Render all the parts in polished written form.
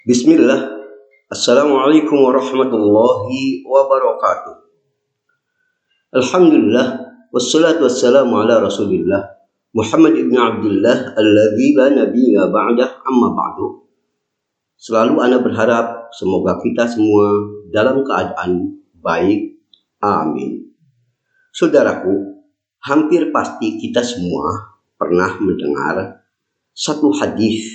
Bismillah. Assalamualaikum warahmatullahi wabarakatuh. Alhamdulillah. Wassalatu wassalamu ala rasulillah Muhammad ibn Abdullah alladzi la nabiyya ba'dah, amma ba'du. Selalu ana berharap semoga kita semua dalam keadaan baik. Amin. Saudaraku, hampir pasti kita semua pernah mendengar satu hadis.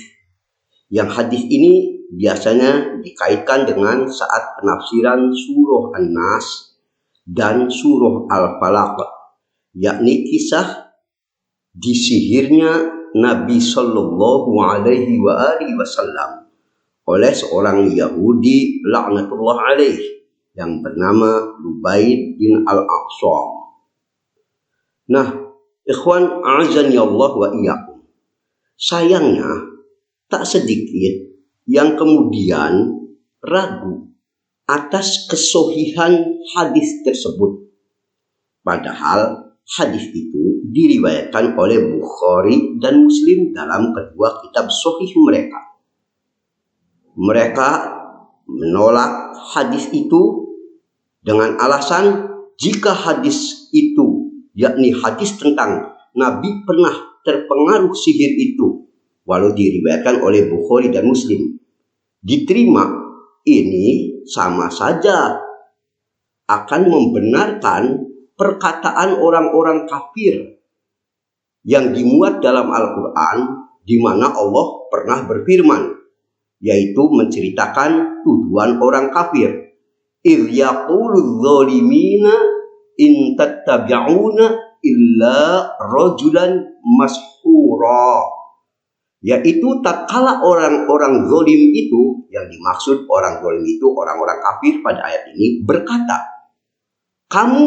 Yang hadis ini biasanya dikaitkan dengan saat penafsiran surah An-Nas dan surah Al-Falaq, yakni kisah disihirnya Nabi Shallallahu Alaihi Wasallam oleh seorang Yahudi laknatullah alaih yang bernama Lubaid bin Al-Aqsam. Nah, ikhwan a'azani Allah wa iyyakum. Sayangnya tak sedikit yang kemudian ragu atas kesohihan hadis tersebut. Padahal hadis itu diriwayatkan oleh Bukhari dan Muslim dalam kedua kitab sahih mereka. Mereka menolak hadis itu dengan alasan jika hadis itu, yakni hadis tentang Nabi pernah terpengaruh sihir itu, walau diriwayatkan oleh Bukhari dan Muslim, diterima, ini sama saja akan membenarkan perkataan orang-orang kafir yang dimuat dalam Al-Quran, di mana Allah pernah berfirman, yaitu menceritakan tuduhan orang kafir. إِذْ يَقُولُ الظَّالِمِينَ إِن تَتَّبِعُونَ إِلَّا رَجُلًا مَسْحُورًا. Yaitu tatkala orang-orang zalim itu, yang dimaksud orang zalim itu orang-orang kafir pada ayat ini, berkata, kamu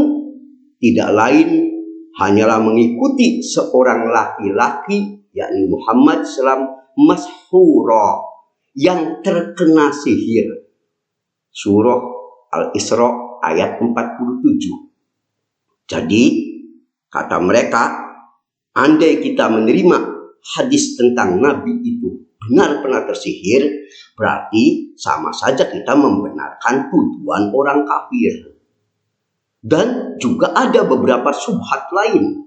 tidak lain hanyalah mengikuti seorang laki-laki, yakni Muhammad SAW, mashura, yang terkena sihir. Surah Al-Isra ayat 47. Jadi kata mereka, andai kita menerima hadis tentang Nabi itu benar pernah tersihir, berarti sama saja kita membenarkan tuduhan orang kafir. Dan juga ada beberapa syubhat lain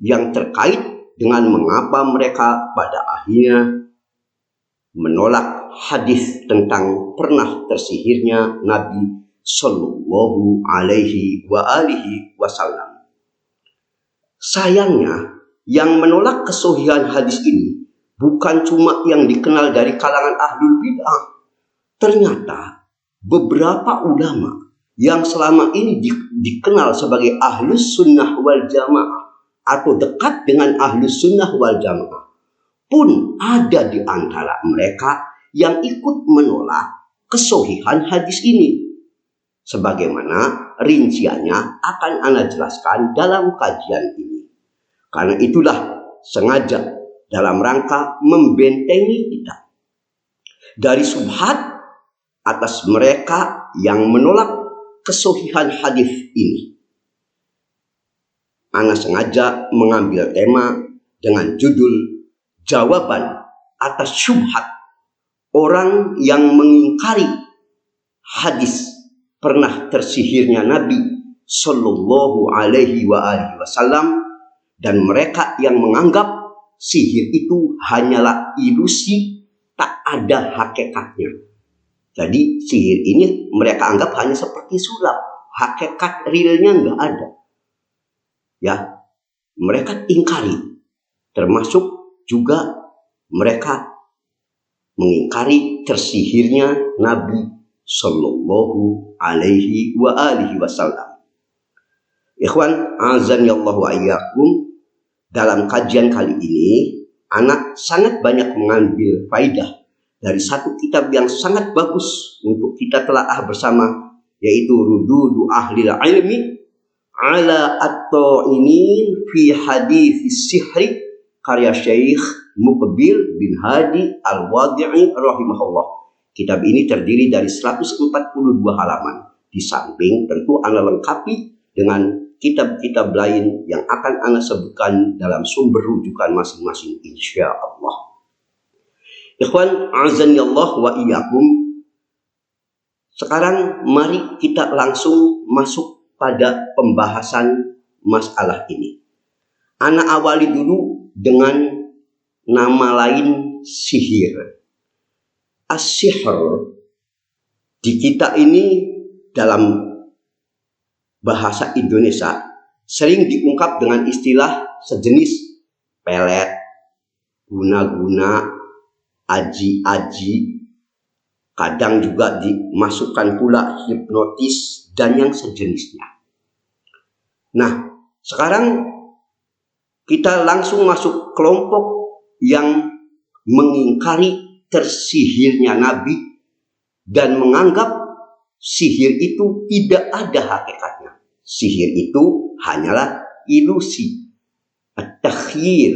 yang terkait dengan mengapa mereka pada akhirnya menolak hadis tentang pernah tersihirnya Nabi Sallallahu Alaihi Wasallam. Sayangnya, yang menolak kesohihan hadis ini bukan cuma yang dikenal dari kalangan ahlul bid'ah. Ternyata beberapa ulama yang selama ini dikenal sebagai ahlus sunnah wal jamaah atau dekat dengan ahlus sunnah wal jamaah pun ada di antara mereka yang ikut menolak kesohihan hadis ini. Sebagaimana rinciannya akan ana jelaskan dalam kajian ini. Karena itulah sengaja dalam rangka membentengi kita dari subhat atas mereka yang menolak kesohihan hadis ini. Ana sengaja mengambil tema dengan judul jawaban atas syubhat orang yang mengingkari hadis pernah tersihirnya Nabi Sallallahu Alaihi Wasallam, dan mereka yang menganggap sihir itu hanyalah ilusi, tak ada hakikatnya. Jadi sihir ini mereka anggap hanya seperti sulap, hakikat realnya nggak ada. Ya, mereka ingkari. Termasuk juga mereka mengingkari tersihirnya Nabi Sallallahu Alaihi Wasallam. Ikhwan azan ya Allah wa iyyakum, dalam kajian kali ini anak sangat banyak mengambil faidah dari satu kitab yang sangat bagus untuk kita telaah bersama, yaitu Rududu Ahlil Ilmi ala At-Ta'inin fi Hadits Sihri, karya Syekh Muqbil bin Hadi Al-Wadi'i rahimahullah. Kitab ini terdiri dari 142 halaman. Di samping tentu ana lengkapi dengan kitab-kitab lain yang akan ana sebutkan dalam sumber rujukan masing-masing insya Allah. Ikhwan azanillah wa iyyakum. Sekarang mari kita langsung masuk pada pembahasan masalah ini. Ana awali dulu dengan nama lain sihir. As-sihr di kita ini dalam bahasa Indonesia sering diungkap dengan istilah sejenis pelet, guna-guna, aji-aji, kadang juga dimasukkan pula hipnotis dan yang sejenisnya. Nah, sekarang kita langsung masuk kelompok yang mengingkari tersihirnya Nabi dan menganggap sihir itu tidak ada hakikatnya. Sihir itu hanyalah ilusi, at-takhyil,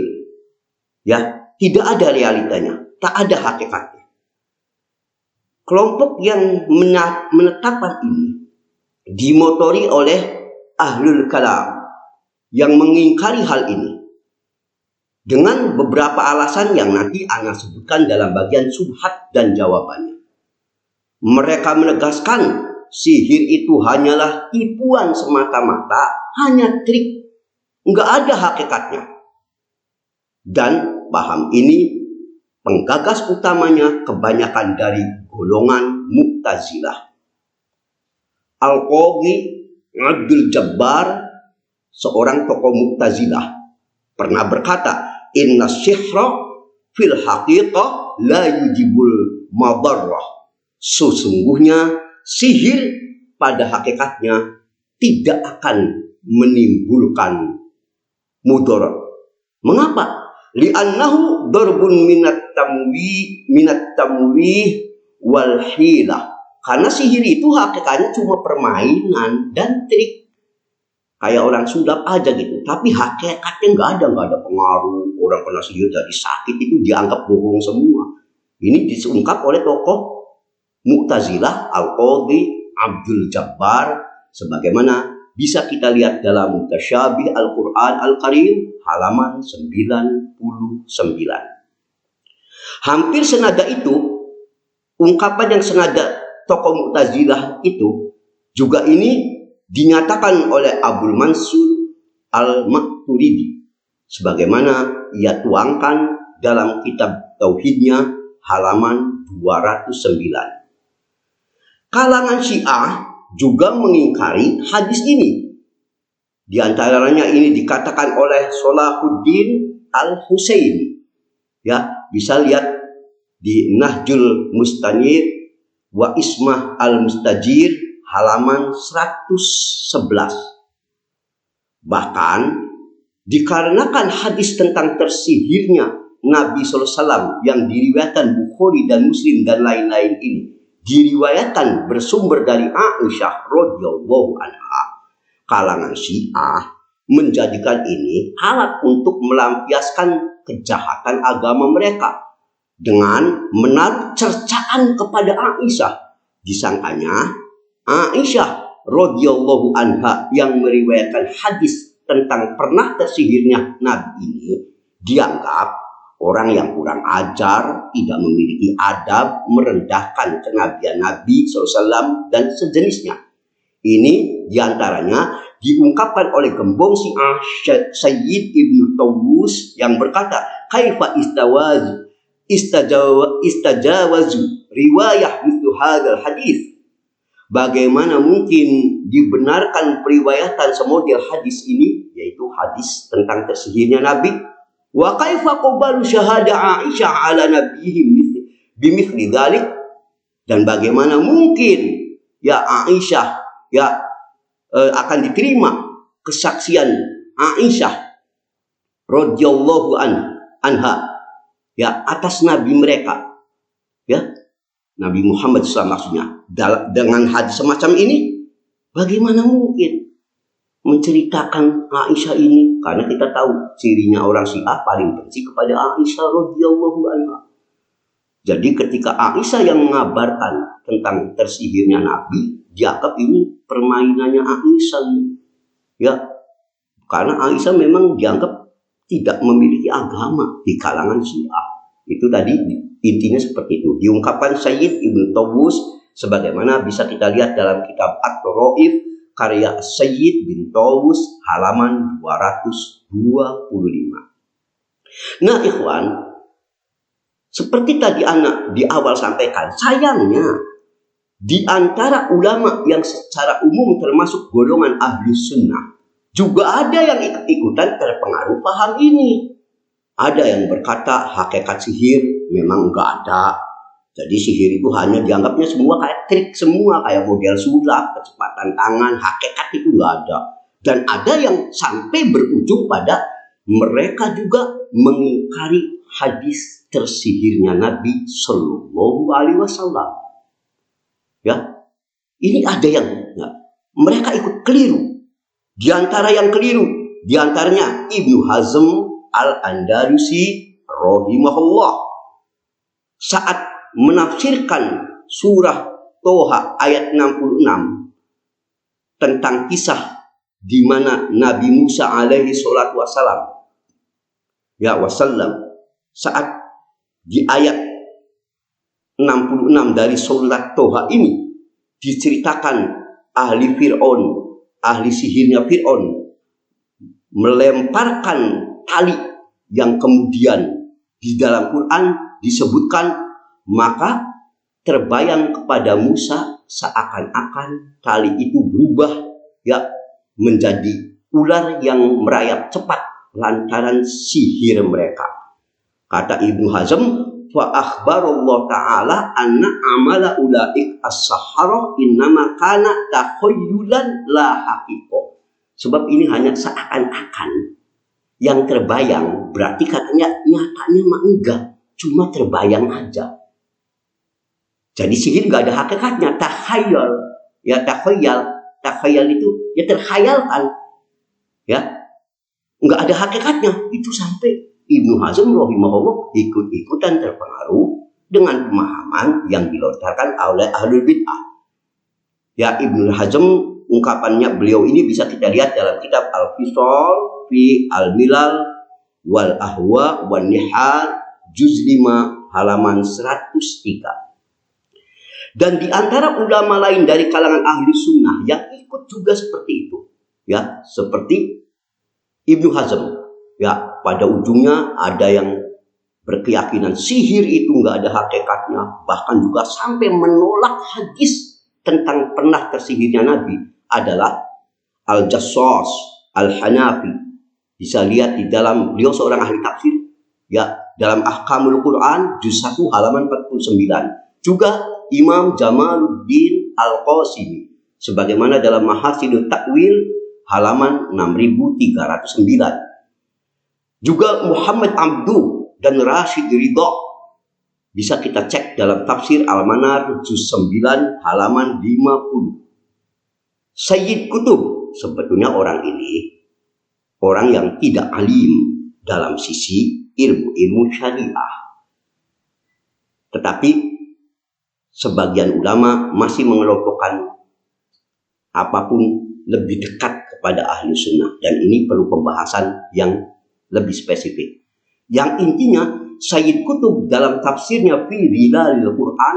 ya, tidak ada realitanya, tak ada hakikatnya. Kelompok yang menetapkan ini dimotori oleh ahlul kalam yang mengingkari hal ini dengan beberapa alasan yang nanti Ana sebutkan dalam bagian subhat dan jawabannya. Mereka menegaskan sihir itu hanyalah tipuan semata-mata, hanya trik, nggak ada hakikatnya. Dan paham ini penggagas utamanya kebanyakan dari golongan Mu'tazilah. Al-Qadhi Abdul Jabbar, seorang tokoh Mu'tazilah, pernah berkata, inna sihra fil haqiqah la yujibul madarrah. Sesungguhnya sihir pada hakikatnya tidak akan menimbulkan mudarat. Mengapa? Li'annahu darbun minat tamwih wal hilah. Karena sihir itu hakikatnya cuma permainan dan trik. Kayak orang sulap aja gitu. Tapi hakikatnya nggak ada pengaruh. Orang kena sihir jadi sakit itu dianggap bohong semua. Ini diungkap oleh tokoh Mu'tazilah Al-Qadhi Abdul Jabbar, sebagaimana bisa kita lihat dalam Mutasyabih Al-Quran Al-Karim halaman 99. Hampir senada itu, ungkapan yang senada tokoh Mu'tazilah itu juga ini dinyatakan oleh Abul Mansur Al-Maturidi, sebagaimana ia tuangkan dalam kitab Tauhidnya halaman 209. Kalangan Syiah juga mengingkari hadis ini. Di antaranya ini dikatakan oleh Salahuddin Al-Husaini. Ya, bisa lihat di Nahjul Mustanir wa Ismah Al-Mustajir halaman 111. Bahkan dikarenakan hadis tentang tersihirnya Nabi SAW yang diriwayatkan Bukhari dan Muslim dan lain-lain ini diriwayatkan bersumber dari Aisyah radhiyallahu anha, kalangan Syiah menjadikan ini alat untuk melampiaskan kejahatan agama mereka dengan menaruh cercaan kepada Aisyah. Disangkanya Aisyah radhiyallahu anha yang meriwayatkan hadis tentang pernah tersihirnya Nabi ini dianggap orang yang kurang ajar, tidak memiliki adab, merendahkan kenabian Nabi SAW dan sejenisnya. Ini diantaranya diungkapkan oleh gembong Syiah Sayyid Ibnu Tawus yang berkata, kaifa istajawazu riwayah mithlu hadzal hadis. Bagaimana mungkin dibenarkan periwayatan semodel hadis ini, yaitu hadis tentang tersihirnya Nabi? Wa kaifa qabalu syahada Aisyah ala nabihim bimithli dzalik, dan bagaimana mungkin ya Aisyah akan diterima kesaksian Aisyah radhiyallahu anha ya atas nabi mereka, ya Nabi Muhammad SAW maksudnya, dengan hadis semacam ini. Bagaimana mungkin menceritakan Aisyah ini? Karena kita tahu cirinya orang Syiah paling benci kepada Aisyah radhiyallahu anha. Jadi ketika Aisyah yang mengabarkan tentang tersihirnya Nabi, dianggap ini permainannya Aisyah, ya, karena Aisyah memang dianggap tidak memiliki agama di kalangan Syiah. Itu tadi Intinya seperti itu. Diungkapkan Sayyid Ibnu Tawus sebagaimana bisa kita lihat dalam kitab At-Taraif karya Sayyid bin Tawus halaman 225. Nah, ikhwan, seperti tadi anak di awal sampaikan, sayangnya di antara ulama yang secara umum termasuk golongan ahli sunnah juga ada yang ikut-ikutan terpengaruh paham ini. Ada yang berkata hakikat sihir memang enggak ada. Jadi sihir itu hanya dianggapnya semua kayak trik semua, kayak model sulap, kecepatan tangan, hakikat itu enggak ada. Dan ada yang sampai berujung pada mereka juga mengingkari hadis tersihirnya Nabi Shallallahu Alaihi Wasallam. Ya, ini ada yang mereka ikut keliru. Di antara yang keliru, di antaranya Ibnu Hazm Al-Andalusi rahimahullah saat menafsirkan surah Toha ayat 66 tentang kisah di mana Nabi Musa alaihi salatu wasallam saat di ayat 66 dari surat Toha ini diceritakan ahli Fir'aun, ahli sihirnya Fir'aun melemparkan tali yang kemudian di dalam Quran disebutkan, maka terbayang kepada Musa seakan-akan tali itu berubah menjadi ular yang merayap cepat lantaran sihir mereka. Kata Ibnu Hazm, fa akhbarallahu ta'ala anna amala ulaik as-sahara innama kana takhayyulan la haqiqah. Sebab ini hanya seakan-akan yang terbayang, berarti katanya nyatanya mah enggak, cuma terbayang aja. Jadi sihir enggak ada hakikatnya, takhayal. Ya takhayal itu ya terkhayalkan. Ya. Enggak ada hakikatnya. Itu sampai Ibnu Hazm rahimahullah ikut-ikutan terpengaruh dengan pemahaman yang dilontarkan oleh ahlul bid'ah. Ya, Ibnu Hazm ungkapannya beliau ini bisa kita lihat dalam kitab Al-Fisal fi Al-Milal wal Ahwa wan Nihal juz 5 halaman 103. Dan di antara ulama lain dari kalangan ahli sunnah yang ikut juga seperti itu, ya, seperti Ibnu Hazm, ya, pada ujungnya ada yang berkeyakinan sihir itu nggak ada hakikatnya, bahkan juga sampai menolak hadis tentang pernah tersihirnya Nabi adalah Al-Jassas Al-Hanafi. Bisa lihat di dalam, beliau seorang ahli tafsir, ya, dalam Ahkamul Quran juz 1 halaman 49. Juga Imam Jamaluddin Al-Qasimi sebagaimana dalam Mahasinut Ta'wil halaman 6309. Juga Muhammad Abduh dan Rashid Ridha bisa kita cek dalam tafsir Al-Manar juz 9 halaman 50. Sayyid Qutb sebetulnya orang ini orang yang tidak alim dalam sisi ilmu syariah. Tetapi sebagian ulama masih mengelompokkan apapun lebih dekat kepada ahli sunnah. Dan ini perlu pembahasan yang lebih spesifik. Yang intinya, Sayyid Qutb dalam tafsirnya fi Zilalil Quran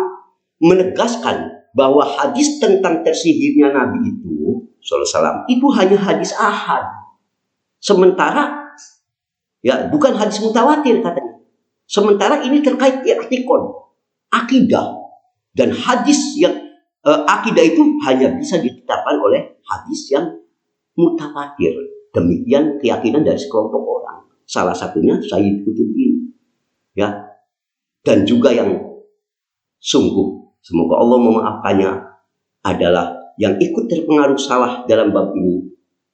menegaskan bahwa hadis tentang tersihirnya Nabi itu SAW itu hanya hadis ahad. Sementara ya bukan hadis mutawatir katanya. Sementara ini terkait i'tiqad, akidah. Dan hadis yang akidah itu hanya bisa ditetapkan oleh hadis yang mutawatir. Demikian keyakinan dari sekelompok orang. Salah satunya Sayyid Qutb ini. Ya. Dan juga yang sungguh, semoga Allah memaafkannya, adalah yang ikut terpengaruh salah dalam bab ini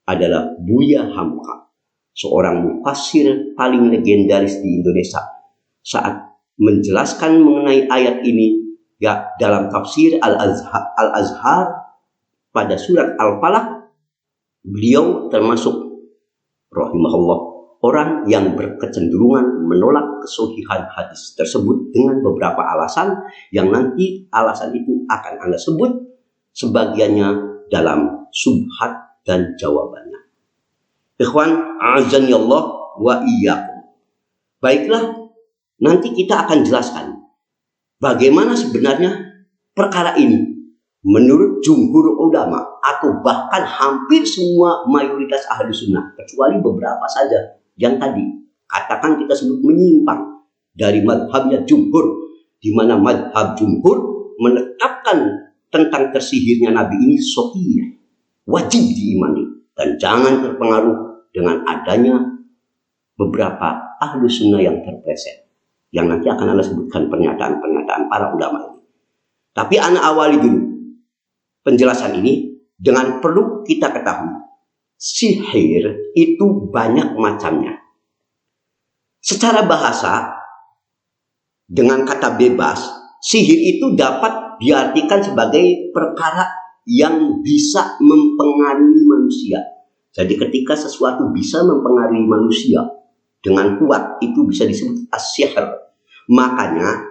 adalah Buya Hamka, seorang mufassir paling legendaris di Indonesia. Saat menjelaskan mengenai ayat ini, ya, dalam tafsir Al-Azhar pada surat Al-Falaq, beliau termasuk rahimahullah orang yang berkecenderungan menolak kesohihan hadis tersebut dengan beberapa alasan yang nanti alasan itu akan Anda sebut sebagiannya dalam subhat dan jawabannya. Ikhwan, a'azani Allah wa iyyakum. Baiklah, nanti kita akan jelaskan bagaimana sebenarnya perkara ini? Menurut jumhur ulama atau bahkan hampir semua mayoritas ahli sunnah, kecuali beberapa saja yang tadi katakan kita sebut menyimpang dari madhabnya jumhur, di mana madhab jumhur menetapkan tentang tersihirnya Nabi ini sahih, wajib diimani, dan jangan terpengaruh dengan adanya beberapa ahli sunnah yang terpleset, yang nanti akan Anda sebutkan pernyataan-pernyataan para ulama ini. Tapi Anda awali dulu penjelasan ini dengan perlu kita ketahui, sihir itu banyak macamnya. Secara bahasa, dengan kata bebas, sihir itu dapat diartikan sebagai perkara yang bisa mempengaruhi manusia. Jadi ketika sesuatu bisa mempengaruhi manusia dengan kuat, itu bisa disebut as-sihr. Makanya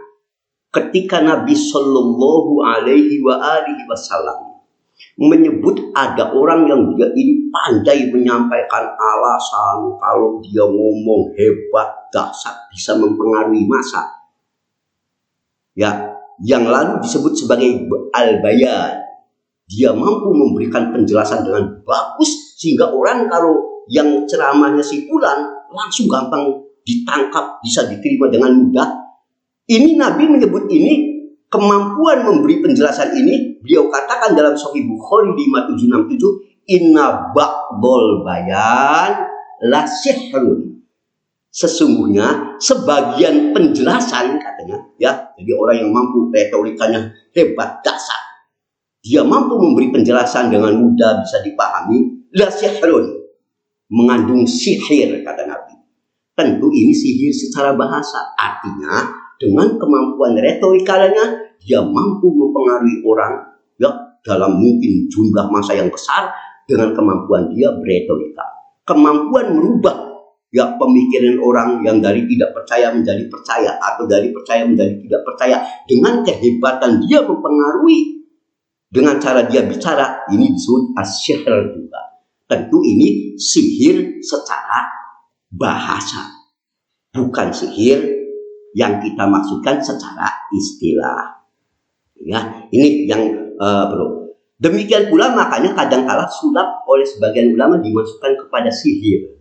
ketika Nabi Shallallahu Alaihi Wasallam menyebut ada orang yang dia ini pandai menyampaikan alasan, kalau dia ngomong hebat, dahsyat, bisa mempengaruhi massa, ya, yang lalu disebut sebagai al-bayan. Dia mampu memberikan penjelasan dengan bagus sehingga orang kalau yang ceramahnya si fulan langsung gampang ditangkap, bisa diterima dengan mudah. Ini Nabi menyebut ini, kemampuan memberi penjelasan ini, beliau katakan dalam Sahih Bukhari 5767, inna ba'dol bayan la sihrun. Sesungguhnya sebagian penjelasan, katanya, ya, jadi orang yang mampu retorikanya hebat, dahsyat, dia mampu memberi penjelasan dengan mudah, bisa dipahami, la sihrun, mengandung sihir, kata Nabi. Tentu ini sihir secara bahasa, artinya dengan kemampuan retorikanya, dia mampu mempengaruhi orang, ya, dalam mungkin jumlah massa yang besar dengan kemampuan dia berretorika. Kemampuan merubah, ya, pemikiran orang yang dari tidak percaya menjadi percaya, atau dari percaya menjadi tidak percaya, dengan kehebatan dia mempengaruhi dengan cara dia bicara, ini disebut as-sihr juga. Tentu ini sihir secara bahasa, bukan sihir yang kita maksudkan secara istilah. Ya, ini yang perlu. Demikian pula makanya kadangkala sulap oleh sebagian ulama dimasukkan kepada sihir.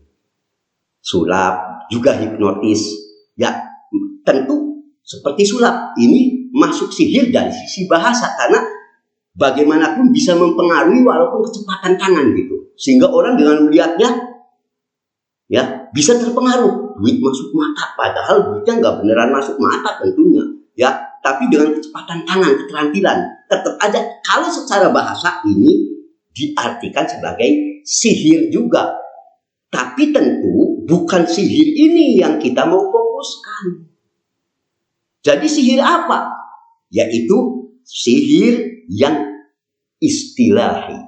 Sulap juga hipnotis. Ya, tentu seperti sulap ini masuk sihir dari sisi bahasa, karena bagaimanapun bisa mempengaruhi walaupun kecepatan tangan gitu, sehingga orang dengan melihatnya, ya, bisa terpengaruh. Duit masuk mata, padahal duitnya nggak beneran masuk mata tentunya, ya, tapi dengan kecepatan tangan, keterampilan, tetap aja kalau secara bahasa ini diartikan sebagai sihir juga. Tapi tentu bukan sihir ini yang kita mau fokuskan. Jadi sihir apa? Yaitu sihir yang istilahi.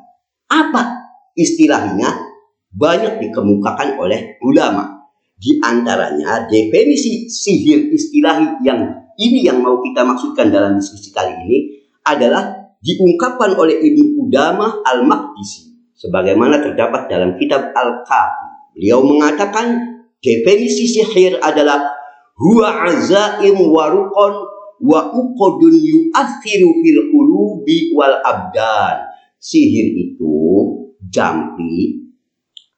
Apa istilahnya? Banyak dikemukakan oleh ulama. Di antaranya definisi sihir istilahi yang ini yang mau kita maksudkan dalam diskusi kali ini adalah diungkapkan oleh Ibnu Qudamah Al-Maqdisi sebagaimana terdapat dalam kitab Al-Kafi. Beliau mengatakan definisi sihir adalah huwa azaim waruqon wa uqadun yu'athiru fil qulubi wal abdan. Sihir itu jampi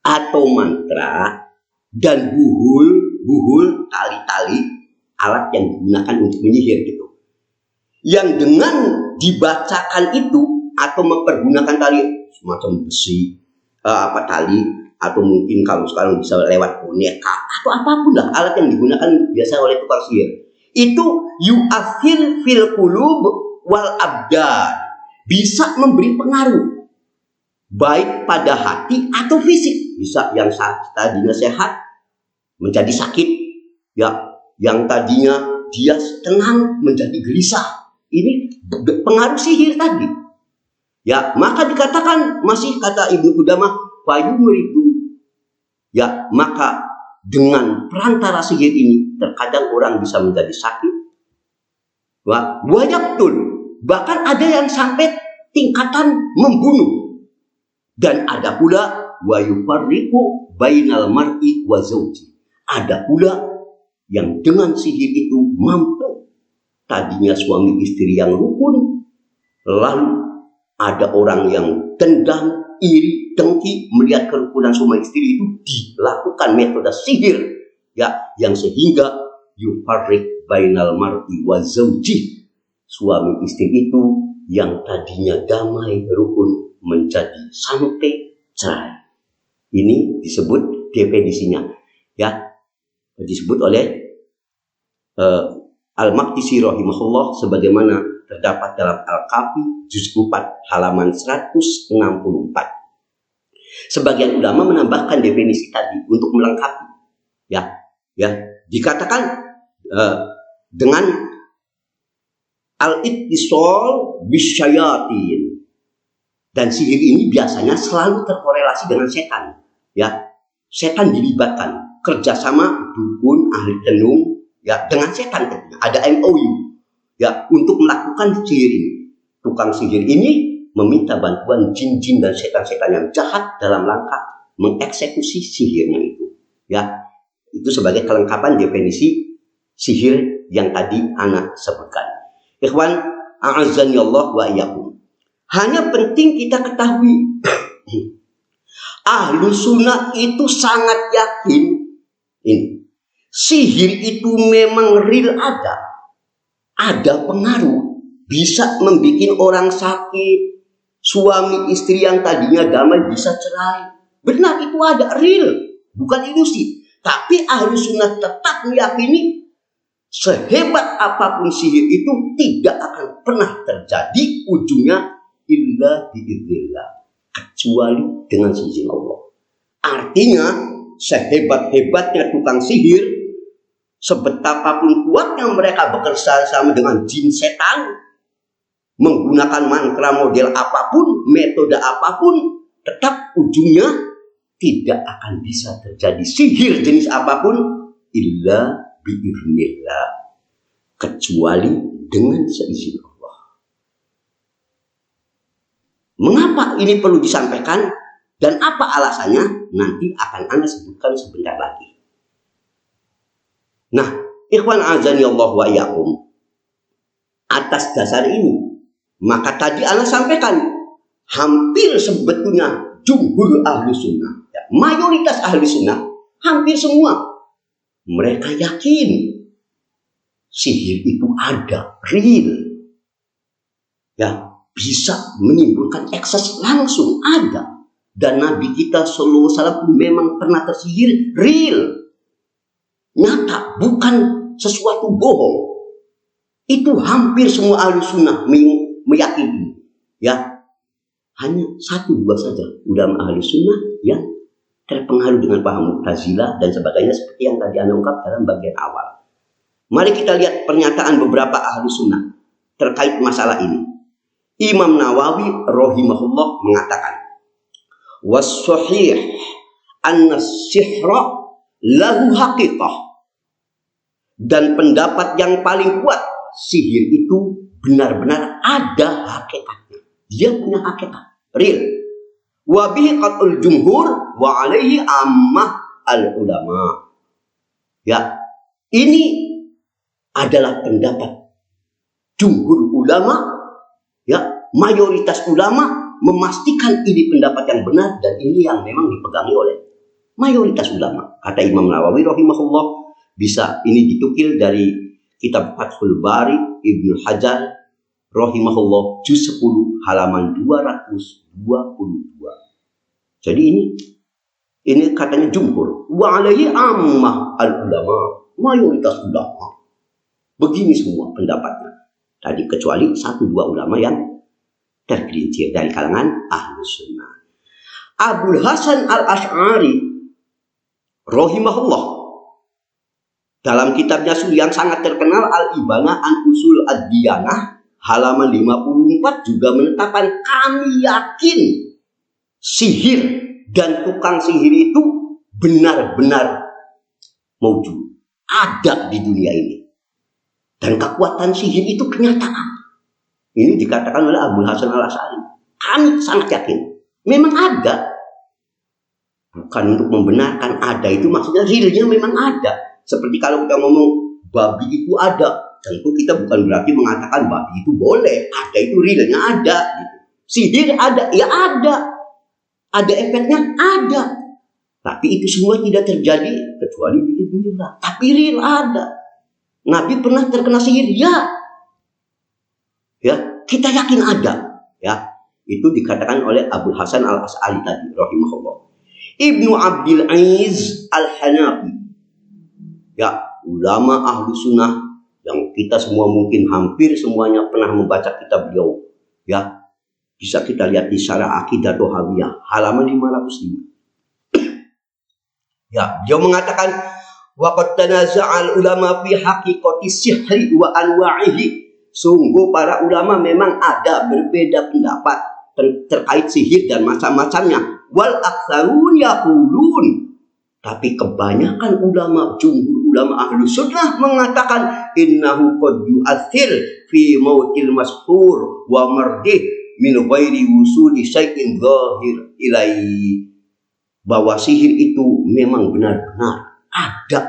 atau mantra dan buhul tali-tali, alat yang digunakan untuk menyihir gitu, yang dengan dibacakan itu atau mempergunakan tali semacam besi, tali, atau mungkin kalau sekarang bisa lewat boneka atau apapun lah alat yang digunakan biasa oleh tukang sihir, itu yu'athir fil qulub wal abdan, bisa memberi pengaruh baik pada hati atau fisik. Bisa yang tadinya sehat menjadi sakit, ya, yang tadinya dia tenang menjadi gelisah. Ini pengaruh sihir tadi. Ya, maka dikatakan, masih kata Ibnu Qudamah, fayumridu. Ya, maka dengan perantara sihir ini terkadang orang bisa menjadi sakit. Wah, banyak betul. Bahkan ada yang sampai tingkatan membunuh. Dan ada pula wa yufarriqu bainal mar'i wa zawji. Ada pula yang dengan sihir itu mampu tadinya suami istri yang rukun, lalu ada orang yang dendam, iri, dengki melihat kerukunan suami istri itu dilakukan metode sihir, ya, yang sehingga yufarriq bainal mar'i wa zawji, suami istri itu yang tadinya damai rukun menjadi sampai cerai. Ini disebut definisinya, ya, disebut oleh Al-Maqdisi rahimahullah sebagaimana terdapat dalam Al-Kafi juz 4 halaman 164. Sebagian ulama menambahkan definisi tadi untuk melengkapi, ya, dikatakan dengan al-ittisal bisyayatin, dan sihir ini biasanya selalu terkorelasi dengan setan, ya. Setan dilibatkan, kerjasama dukun, ahli tenung, ya, dengan setan tentunya. Ada MOU, ya, untuk melakukan sihir ini. Tukang sihir ini meminta bantuan jin-jin dan setan-setan yang jahat dalam rangka mengeksekusi sihirnya itu, ya. Itu sebagai kelengkapan definisi sihir yang tadi anak sebutkan. Ikhwan, a'azzani Allah wa iyyakum. Hanya penting kita ketahui, Ahlu sunnah itu sangat yakin ini sihir itu memang real, ada pengaruh, bisa membuat orang sakit, suami istri yang tadinya damai bisa cerai. Benar, itu ada, real, bukan ilusi. Tapi ahlu sunnah tetap meyakini sehebat apapun sihir itu tidak akan pernah terjadi ujungnya illa biidznillah, kecuali dengan izin Allah. Artinya sehebat-hebatnya tukang sihir, sebetapapun kuatnya mereka bekerja sama dengan jin setan, menggunakan mantra model apapun, metode apapun, tetap ujungnya tidak akan bisa terjadi sihir jenis apapun illa biidznillah, kecuali dengan seizin Allah. Mengapa ini perlu disampaikan dan apa alasannya? Nanti akan Anda sebutkan sebentar lagi. Nah, ikhwan azani Allah wa iyyakum, atas dasar ini maka tadi Anda sampaikan hampir sebetulnya jumhur ahli sunnah, ya, mayoritas ahli sunnah, hampir semua mereka yakin sihir itu ada, real, ya, bisa menimbulkan ekses langsung, ada. Dan Nabi kita sallallahu alaihi wasallam memang pernah tersihir, real, nyata, bukan sesuatu bohong. Itu hampir semua ahli sunnah meyakini, ya. Hanya 1-2 saja ulama ahli sunnah yang terpengaruh dengan paham Mu'tazilah dan sebagainya seperti yang tadi Anda ungkap dalam bagian awal. Mari kita lihat pernyataan beberapa ahli sunnah terkait masalah ini. Imam Nawawi rahimahullah mengatakan, was-sahih anna sihra lahu haqiqah, dan pendapat yang paling kuat, sihir itu benar-benar ada hakikatnya, dia punya hakikat real. Wa bihi qatul jumhur wa alaihi ammah al ulama, ya, ini adalah pendapat jumhur ulama, ya, mayoritas ulama memastikan ini pendapat yang benar dan ini yang memang dipegangi oleh mayoritas ulama. Kata Imam Nawawi rahimahullah, bisa ini ditukil dari kitab Fathul Bari Ibnu Hajar rahimahullah juz 10 halaman 222. Jadi ini katanya jumhur wa alaihi ammah al ulama, mayoritas ulama begini semua pendapatnya tadi, kecuali 1-2 ulama yang tergelincir dari kalangan ahlu sunnah. Abul Hasan al-Ash'ari rahimahullah dalam kitabnya yang sangat terkenal Al-Ibanah an Usul Ad-Diyanah halaman 54 juga menetapkan, kami yakin sihir dan tukang sihir itu benar-benar mewujud, ada di dunia ini, dan kekuatan sihir itu kenyataan. Ini dikatakan oleh Abul Hasan al-Ash'ari. Kami sangat yakin memang ada. Bukan untuk membenarkan, ada itu maksudnya realnya memang ada. Seperti kalau kita ngomong babi itu ada, tentu kita bukan berarti mengatakan babi itu boleh. Ada, itu realnya ada. Gitu. Sihir ada, ya ada. Ada efeknya, ada. Tapi itu semua tidak terjadi kecuali biidznillah. Tapi real ada. Nabi pernah terkena sihir, ya. Ya, kita yakin ada. Ya, itu dikatakan oleh Abu Hasan Al-As'ari tadi, rahimahullah. Ibnu Abdul Aziz Al-Hanafi. Ya, ulama ahlu sunnah yang kita semua mungkin hampir semuanya pernah membaca kitab beliau. Ya, bisa kita lihat di Syarah Aqidah Dohawiyah halaman 505. Ya, beliau mengatakan waqad tanaza'al ulama fi haqiqati sihri wa anwa'ihi. Sungguh para ulama memang ada berbeda pendapat terkait sihir dan macam-macamnya. Wal aktsarun yaqulun, tapi kebanyakan ulama, jumhur ulama ahlu sunnah mengatakan innahu qad yu'athir fi mautil mashhur wa mardih min ghairi wusuli syai'in zahir ilaihi. Bahwa sihir itu memang benar-benar ada.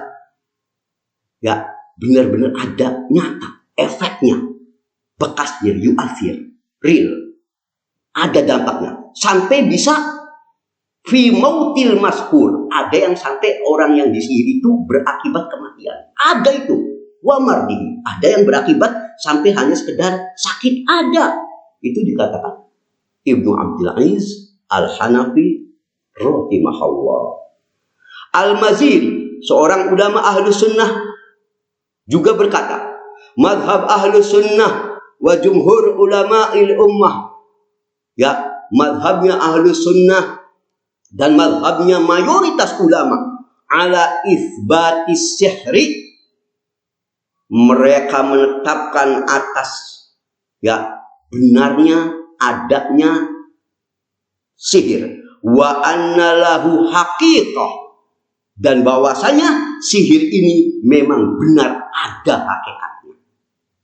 Ya, benar-benar ada, nyata, efeknya. Bekasnya, yu'athir, real. Ada dampaknya. Sampai bisa fi mautil mashhur. Ada yang sampai orang yang disihir itu berakibat kematian. Ada itu. Wa mardihi. Ada yang berakibat sampai hanya sekedar sakit. Ada. Itu dikatakan Ibnu Abdul Aziz Al-Hanafi rahimahullah. Al-Maziri, seorang ulama ahlu sunnah, juga berkata, madhab ahlu sunnah wa jumhur ulama'il ummah. Ya, madhabnya ahlu sunnah dan madhabnya mayoritas ulama ala isbatis sihri. Mereka menetapkan atas ya benarnya adanya sihir. Wa anna lahu haqiqah, dan bahwasanya sihir ini memang benar ada hakikatnya.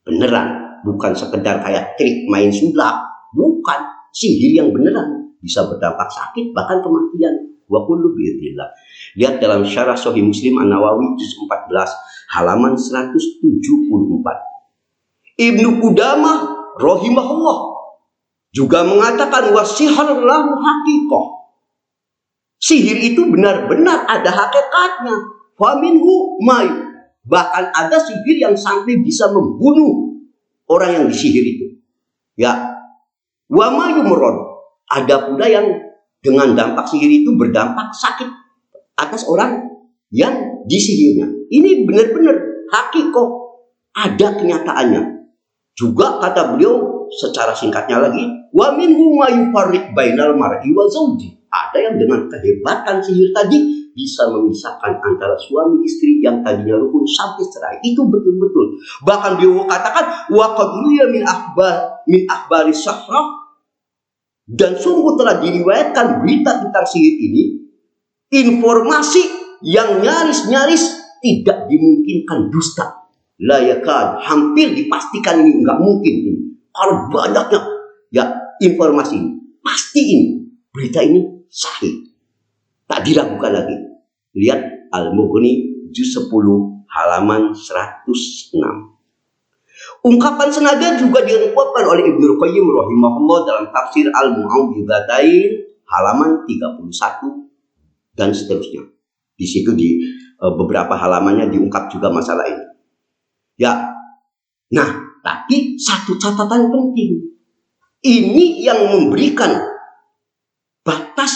Beneran, bukan sekedar kayak trik main sulap, bukan. Sihir yang beneran bisa berdampak sakit bahkan kematian. Wa kullu biidznillah. Lihat dalam Syarah Sahih Muslim An-Nawawi juz 14 halaman 174. Ibnu Qudamah rahimahullah juga mengatakan wasihar lahu haqiqah. Sihir itu benar-benar ada hakikatnya. Faminhu may. Bahkan ada sihir yang sampai bisa membunuh orang yang disihir itu. Ya. Wa ma yumrad. Ada pula yang dengan dampak sihir itu berdampak sakit atas orang yang disihirnya. Ini benar-benar hakikoh, ada kenyataannya. Juga kata beliau secara singkatnya lagi, wa minhu ma yufarriq bainal mar'i wa zawji. Ada yang dengan kehebatan sihir tadi bisa memisahkan antara suami istri yang tadinya rukun sampai cerai. Itu betul-betul. Bahkan beliau katakan wa qad ruya min akhbari syahrah, dan sungguh telah diriwayatkan berita tentang sihir ini, informasi yang nyaris-nyaris tidak dimungkinkan dusta. La yakad, hampir dipastikan ini nggak mungkin ini. Kalau banyaknya ya informasi ini, pasti ini berita ini sahih, tak diragukan lagi. Lihat Al-Mughni juz 10 halaman 106. Ungkapan senada juga diungkapkan oleh Ibnu Qayyim rahimahullah dalam tafsir Al-Mu'awwidhatain halaman 31 dan seterusnya. Di situ di beberapa halamannya diungkap juga masalah ini. Ya. Nah, tapi satu catatan penting. Ini yang memberikan batas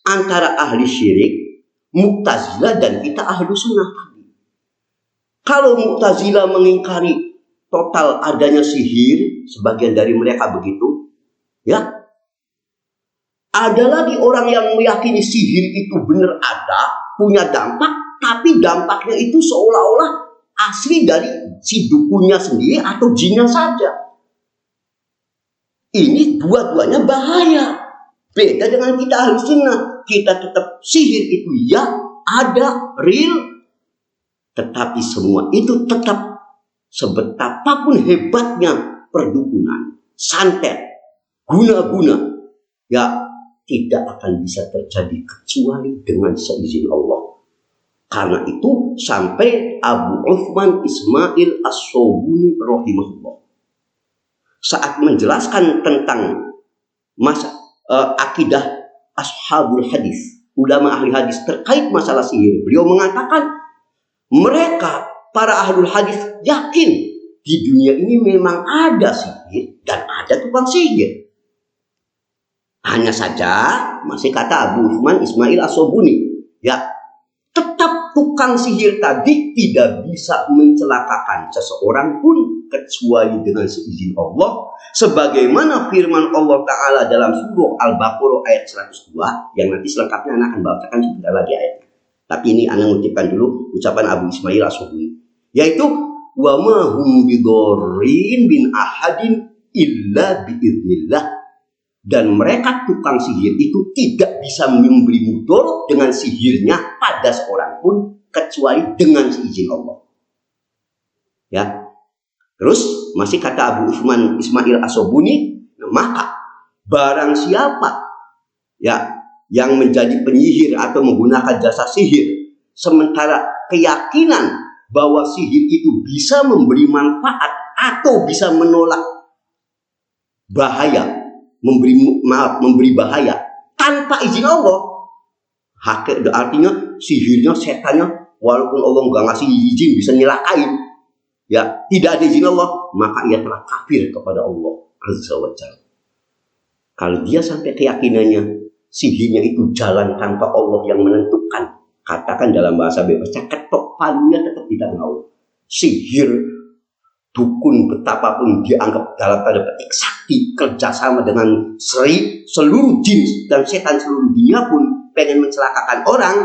antara ahli syirik, Mu'tazilah, dan kita ahlu sunnah tadi. Kalau Mu'tazilah mengingkari total adanya sihir, sebagian dari mereka begitu, ya. Ada lagi orang yang meyakini sihir itu benar ada, punya dampak, tapi dampaknya itu seolah-olah asli dari si dukunnya sendiri atau jinnya saja. Ini dua-duanya bahaya. Beda dengan kita ahli sunnah. Kita tetap sihir itu ya ada, real, tetapi semua itu tetap sebetapapun hebatnya perdukunan, santet, guna-guna, ya tidak akan bisa terjadi kecuali dengan seizin Allah. Karena itu sampai Abu Uthman Ismail As-Sobuni rahimahullah saat menjelaskan tentang akidah ashabul hadis, ulama ahli hadis terkait masalah sihir, beliau mengatakan mereka para ahlul hadis yakin di dunia ini memang ada sihir dan ada tukang sihir. Hanya saja masih kata Abu Uthman Ismail As-Sobuni, ya, tetap tukang sihir tadi tidak bisa mencelakakan seseorang pun kecuali dengan seizin Allah, sebagaimana firman Allah Ta'ala dalam surah Al-Baqarah ayat 102 yang nanti selengkapnya anak akan bacakan sebentar lagi ayatnya. Tapi ini anak ngutipkan dulu ucapan Abu Ismail As-Sobuni, yaitu wa ma hum bidorrin bin ahadin illa biiznillah. Dan mereka tukang sihir itu tidak bisa memberi mudarat dengan sihirnya pada seorang pun kecuali dengan seizin Allah. Ya. Terus masih kata Abu Uthman Ismail As-Sobuni, maka barang siapa ya yang menjadi penyihir atau menggunakan jasa sihir sementara keyakinan bahwa sihir itu bisa memberi manfaat atau bisa menolak bahaya, memberi bahaya tanpa izin Allah, artinya sihirnya, setannya, walaupun Allah nggak ngasih izin bisa nyelakain, ya, tidak ada izin Allah, maka ia telah kafir kepada Allah Azza wa Jalla. Kalau dia sampai keyakinannya sihirnya itu jalan tanpa Allah yang menentukan, katakan dalam bahasa bebasnya, ketok palunya tetap di tangan Allah. Sihir, dukun betapapun dianggap dalam tanda petik sakti, kerjasama dengan seluruh jin dan setan seluruh dunia pun pengen mencelakakan orang,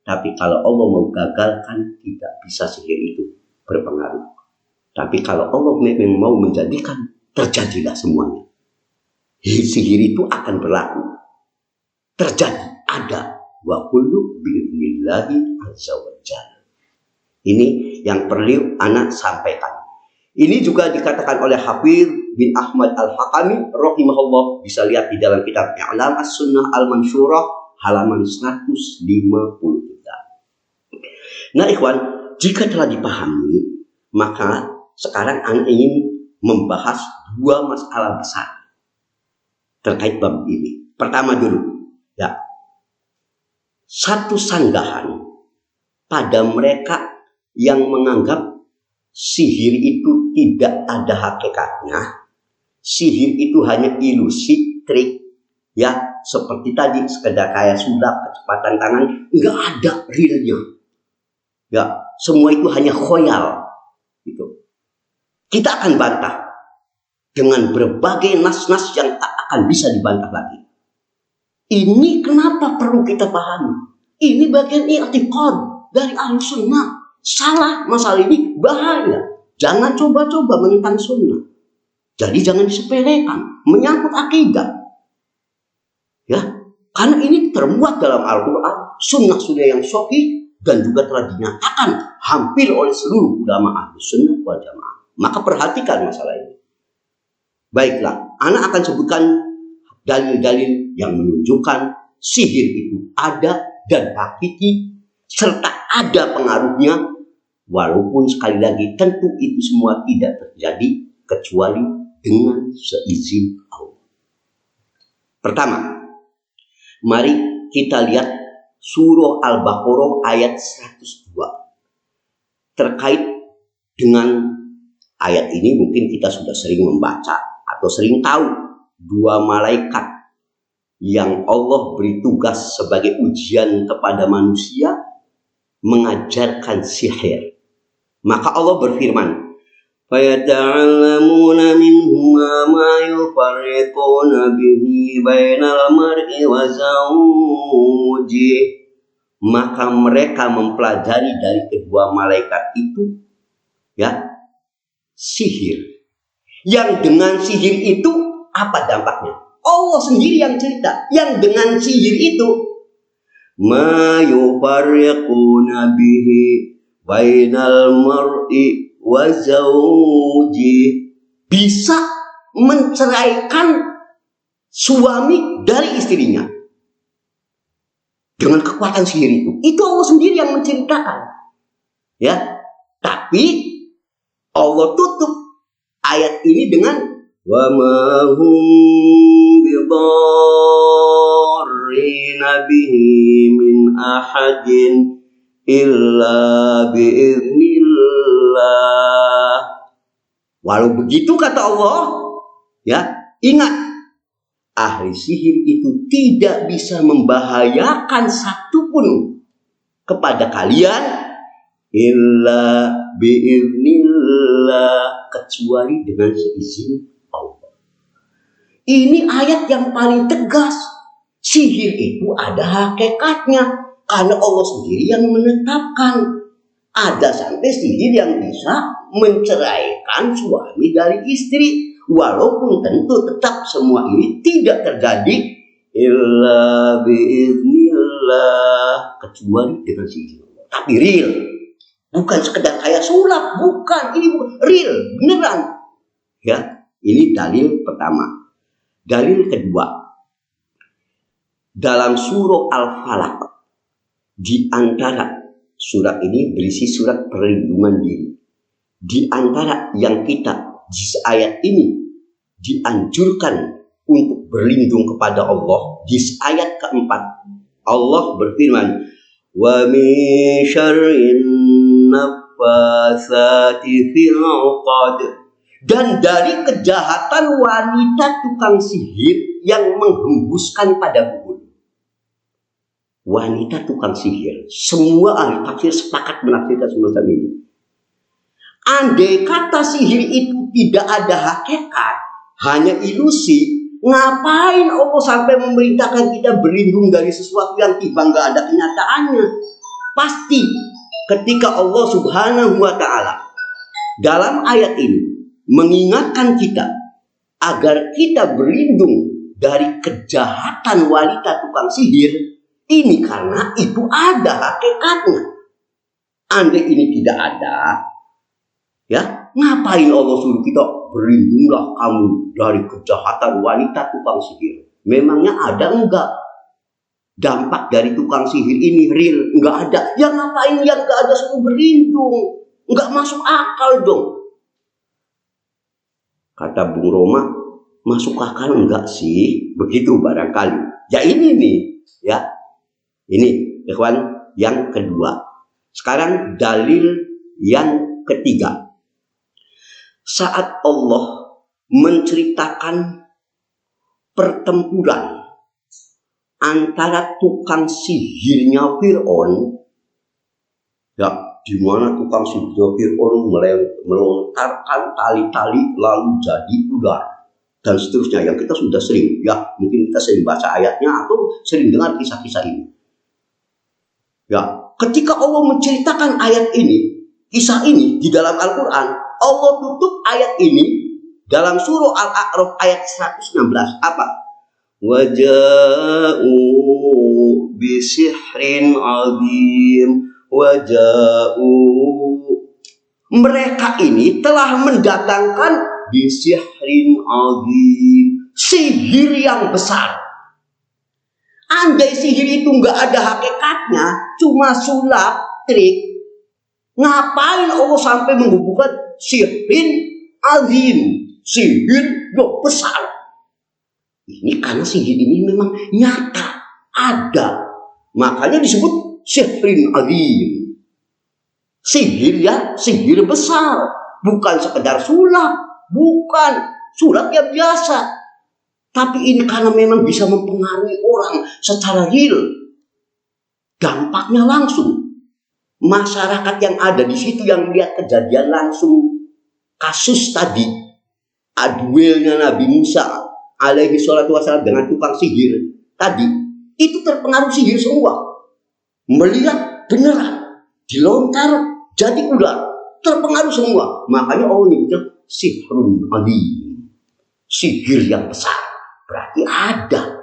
tapi kalau Allah mau gagalkan tidak bisa sihir itu berpengaruh. Tapi kalau Allah memang mau menjadikan, terjadilah semuanya. Sihir itu akan berlaku, terjadi, ada. Wa kullu bi'idnillahi azza wa jalla. Ini yang perlu anak sampaikan. Ini juga dikatakan oleh Hafidz bin Ahmad Al-Hakami rahimahullah, bisa lihat di dalam kitab I'lam As-Sunnah Al-Mansyurah halaman 153. Nah ikhwan, jika telah dipahami, maka sekarang anak ingin membahas dua masalah besar terkait bab ini. Pertama dulu, ya, satu sanggahan pada mereka yang menganggap sihir itu tidak ada hakikatnya, sihir itu hanya ilusi, trik, ya, seperti tadi sekedar kayak sulap, kecepatan tangan, nggak ada realnya, ya, semua itu hanya khoyal, gitu. Kita akan bantah dengan berbagai nas-nas yang tak akan bisa dibantah lagi. Ini kenapa perlu kita pahami? Ini bagian i'tiqad dari ahli sunnah. Salah masalah ini bahaya. Jangan coba-coba menentang sunnah. Jadi jangan disepelekan, menyangkut akidah. Ya, karena ini termuat dalam Al-Quran, sunnah sudah yang sahih dan juga telah dinyatakan hampir oleh seluruh ulama ahli sunnah wal jamaah. Maka perhatikan masalah ini. Baiklah, anak akan sebutkan dalil-dalil yang menunjukkan sihir itu ada dan hakiki serta ada pengaruhnya, walaupun sekali lagi tentu itu semua tidak terjadi kecuali dengan seizin Allah. Pertama, mari kita lihat surah Al-Baqarah ayat 102. Terkait dengan ayat ini mungkin kita sudah sering membaca atau sering tahu dua malaikat yang Allah beri tugas sebagai ujian kepada manusia mengajarkan sihir. Maka Allah berfirman, فَيَتَعَلَّمُونَ مِنْهُمَا مَا يُفَرِّقُونَ بِهِ بَيْنَ الْمَرْءِ وَزَوْجِهِ. Maka mereka mempelajari dari kedua malaikat itu, ya, sihir. Yang dengan sihir itu apa dampaknya? Allah sendiri yang cerita. Yang dengan sihir itu, ma yufarriquna bihi bainal mar'i wa zawji, bisa menceraikan suami dari istrinya. dengan kekuatan sihir itu. Itu Allah sendiri yang menceritakan. Ya, tapi Allah tutup ayat ini dengan wa ma hum bidarrina bihi min ahadin illa biiznillah. Walau begitu kata Allah, ya, ingat, ahli sihir itu tidak bisa membahayakan satupun kepada kalian illa biiznillah, kecuali dengan seizin Allah. Ini ayat yang paling tegas. Sihir itu ada hakikatnya karena Allah sendiri yang menetapkan. Ada sampai sihir yang bisa menceraikan suami dari istri, walaupun tentu tetap semua ini tidak terjadi illa biiznillah, kecuali dengan sihir. Tapi real, bukan sekedar kayak sulap, bukan, ini real, beneran. Ya, ini dalil pertama. Dalil kedua, dalam surah Al-Falaq, di antara surat ini berisi surat perlindungan diri. Di antara yang kita di ayat ini dianjurkan untuk berlindung kepada Allah, di ayat keempat Allah berfirman, wa min syarrin naffatsati fil 'uqad, dan dari kejahatan wanita tukang sihir yang menghembuskan pada bubur. Wanita tukang sihir, semua ahli tafsir sepakat menafsirkan semacam ini. Andai kata sihir itu tidak ada hakikat, hanya ilusi, ngapain Allah sampai memerintahkan kita berlindung dari sesuatu yang tiba nggak ada kenyataannya? Pasti ketika Allah Subhanahu wa Ta'ala dalam ayat ini mengingatkan kita agar kita berlindung dari kejahatan wanita tukang sihir, ini karena itu ada hakikatnya. Andai ini tidak ada, ya, ngapain Allah suruh kita berlindunglah kamu dari kejahatan wanita tukang sihir? Memangnya ada enggak dampak dari tukang sihir ini real? Enggak ada. Ya ngapain yang enggak ada suruh berlindung? Enggak masuk akal dong. Kata Bung Roma, masuk akal enggak sih? Begitu barangkali. Ya ini nih, ya. Ini, ikhwan, yang kedua. Sekarang dalil yang ketiga. Saat Allah menceritakan pertempuran antara tukang sihirnya Fir'aun, ya, di mana tukang sihirnya Fir'aun melontarkan tali-tali lalu jadi ular dan seterusnya, yang kita sudah sering, ya, mungkin kita sering baca ayatnya atau sering dengar kisah-kisah ini. Ya, ketika Allah menceritakan ayat ini, kisah ini di dalam Al-Quran, Allah tutup ayat ini dalam surah Al-A'raf ayat 116. Apa? Waja'u bisihrin azim. Waja'u, mereka ini telah mendatangkan bisihrin azim, sihir yang besar. Andai sihir itu nggak ada hakikatnya, cuma sulap, trik, ngapain Allah sampai menghubungkan sihrin azim, sihir yang besar? Ini karena sihir ini memang nyata, ada. Makanya disebut sihrin azim. Sihir, ya, sihir besar. Bukan sekedar sulap, bukan sulap yang biasa. Tapi ini karena memang bisa mempengaruhi orang secara real. Dampaknya langsung. Masyarakat yang ada di situ yang lihat kejadian langsung kasus tadi, duelnya Nabi Musa alaihi salatu wassalam dengan tukang sihir tadi, itu terpengaruh sihir semua. Melihat beneran dilontar jadi ular, terpengaruh semua. Makanya Allah nyebutnya sihrun azim, sihir yang besar. Berarti ada.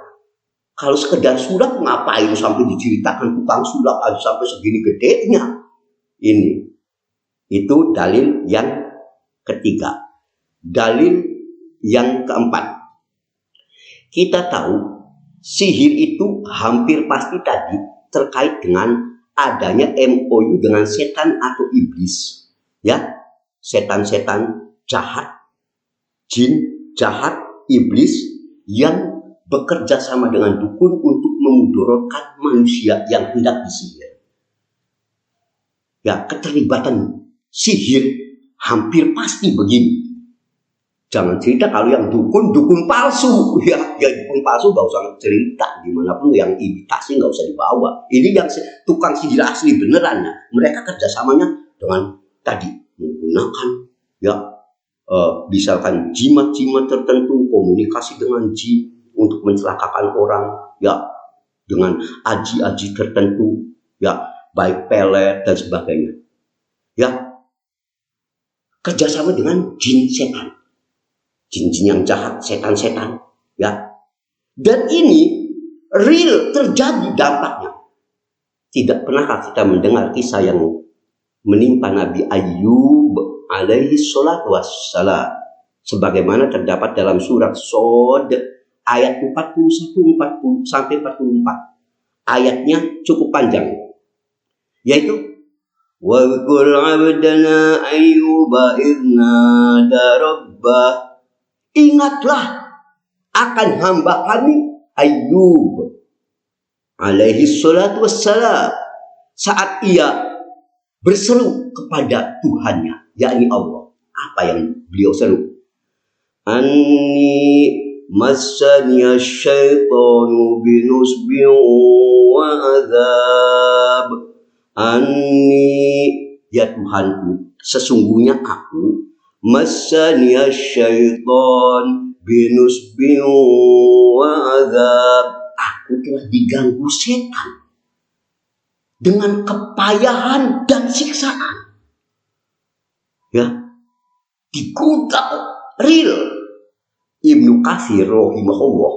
Kalau sekedar sulap, ngapain sampai diceritakan tukang sulap aja sampai segini gedenya? Ini. Itu dalil yang ketiga. Dalil yang keempat. Kita tahu sihir itu hampir pasti tadi terkait dengan adanya MOU dengan setan atau iblis. Ya, setan-setan jahat, jin jahat, iblis yang bekerja sama dengan dukun untuk memudaratkan manusia yang hendak disihir. Ya, keterlibatan sihir hampir pasti begini. Jangan cerita kalau yang dukun palsu, ya dukun palsu gak usah cerita, dimanapun yang imitasi gak usah dibawa. Ini yang tukang sihir asli beneran, ya. Mereka kerjasamanya dengan tadi menggunakan ya misalkan jimat-jimat tertentu, komunikasi dengan jin untuk mencelakakan orang, ya dengan aji-aji tertentu, ya baik pelet dan sebagainya. Ya, kerjasama dengan jin setan. Jin-jin yang jahat, setan-setan, ya. Dan ini real terjadi dampaknya. Tidak pernahkah kita mendengar kisah yang menimpa Nabi Ayub alaihi salatu wassalam, sebagaimana terdapat dalam surat Shad ayat 41 sampai 44. Ayatnya cukup panjang, yaitu wa qul 'abdana ayyuba idna rabbah. Ingatlah akan hamba kami Ayub alaihi salatu wassalam saat ia berseru kepada Tuhannya, yakni Allah. Apa yang beliau seru? Anni massaniya syaitanu binusbi wa adzab. Anni, ya Tuhanku, sesungguhnya aku massaniya syaitan binusbi wa adzab. Aku telah diganggu setan dengan kepayahan dan siksaan. Ya, dikutak real. Ibnu Katsir rahimahullah,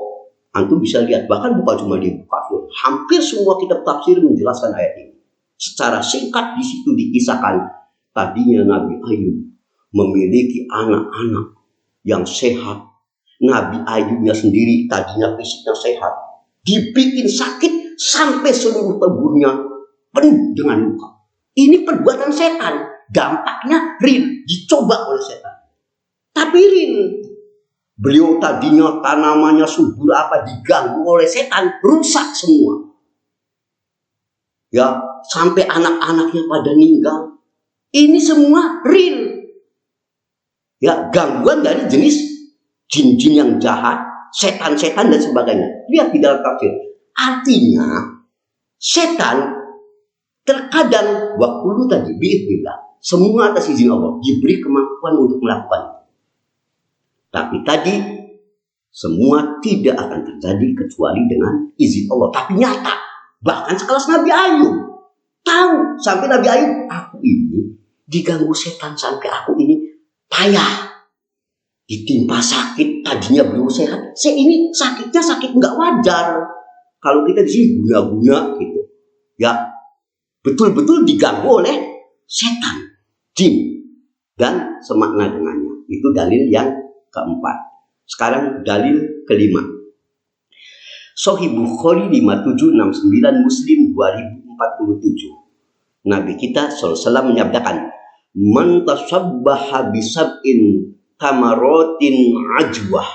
antum bisa lihat, bahkan bukan cuma di Ibnu Katsir, hampir semua kitab tafsir menjelaskan ayat ini. Secara singkat di situ dikisahkan tadinya Nabi Ayub memiliki anak-anak yang sehat. Nabi Ayubnya sendiri tadinya fisiknya sehat, dibikin sakit sampai seluruh tubuhnya penuh dengan luka. Ini perbuatan setan, dampaknya real, dicoba oleh setan. Tapi real, beliau tadinya tanamannya subur apa diganggu oleh setan, rusak semua. Ya, sampai anak-anaknya pada meninggal. Ini semua real. Ya, gangguan dari jenis jin-jin yang jahat, setan-setan dan sebagainya. Lihat di dalam tafsir. Artinya setan terkadang waktu tadi biiznillah, semua atas izin Allah diberi kemampuan untuk melakukan. Tapi tadi semua tidak akan terjadi kecuali dengan izin Allah. Tapi nyata, bahkan sekelas Nabi Ayub tahu, sampai Nabi Ayub, aku ini diganggu setan sampai aku ini payah, ditimpa sakit. Tadinya belum sehat, saya ini sakitnya sakit nggak wajar. Kalau kita di sini guna-guna gitu, ya betul-betul diganggu oleh setan, jin, dan semakna dengannya. Itu dalil yang keempat. Sekarang dalil kelima. Sahih Bukhari 5769, Muslim 2047. Nabi kita SAW menyabdakan, man tasabbaha bisab'in tamaratin ajwah.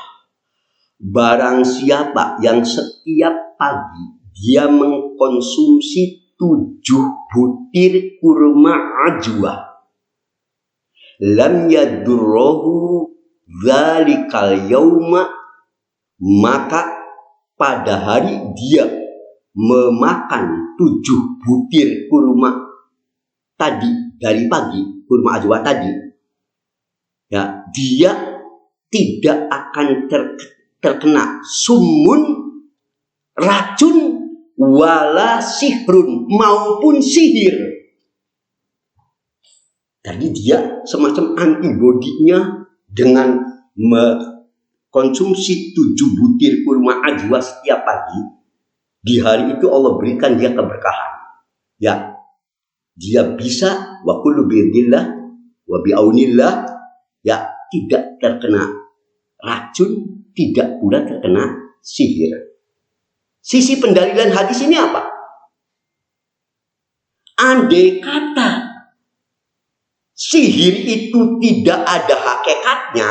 Barang siapa yang setiap pagi dia mengkonsumsi 7 butir kurma ajwah, lam yadurruhu dzalikal yauma, maka pada hari dia memakan 7 butir kurma tadi dari pagi, kurma ajwa tadi, ya, dia tidak akan terkena sumun, racun, wala sihrun, maupun sihir. Jadi dia semacam antibodinya dengan mengkonsumsi 7 butir kurma ajwa setiap pagi. Di hari itu Allah berikan dia keberkahan. Ya, dia bisa wa kullu bi'idillah wa bi'aunillah, ya, tidak terkena racun, tidak pula terkena sihir. Sisi pendalilan hadis ini apa? andai kata sihir itu tidak ada hakikatnya,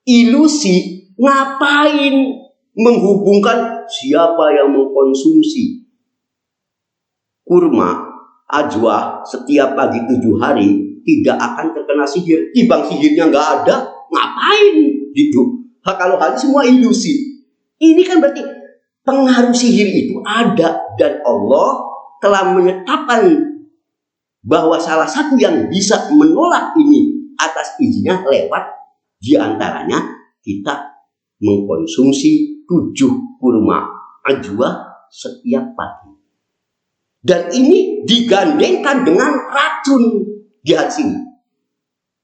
ilusi, ngapain menghubungkan siapa yang mengkonsumsi kurma, ajwa setiap pagi 7 hari tidak akan terkena sihir. Timbang sihirnya nggak ada, ngapain gitu. Kalau hal semua ilusi. Ini kan berarti pengaruh sihir itu ada, dan Allah telah menetapkan bahwa salah satu yang bisa menolak ini atas izinnya lewat diantaranya kita mengkonsumsi 7 kurma ajwa setiap pagi. Dan ini digandengkan dengan racun di hati ini.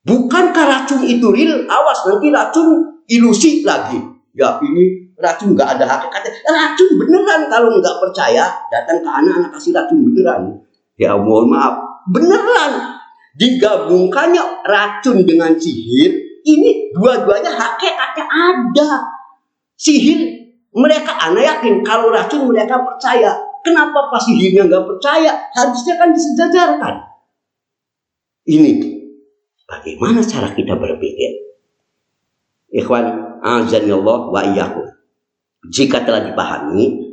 Bukankah racun itu real? Awas nanti racun ilusi lagi. Ya ini racun nggak ada hakikatnya. Racun beneran. Kalau nggak percaya datang ke anak kasih racun beneran. Ya mohon maaf, beneran. Digabungkannya racun dengan sihir. Ini dua-duanya hakikatnya ada. Sihir mereka, anak yakin. Kalau racun mereka percaya. Kenapa pas sihirnya nggak percaya? Harusnya kan disejajarkan. Ini bagaimana cara kita berpikir? Ikhwan azanillah wa iyyakum. Jika telah dipahami,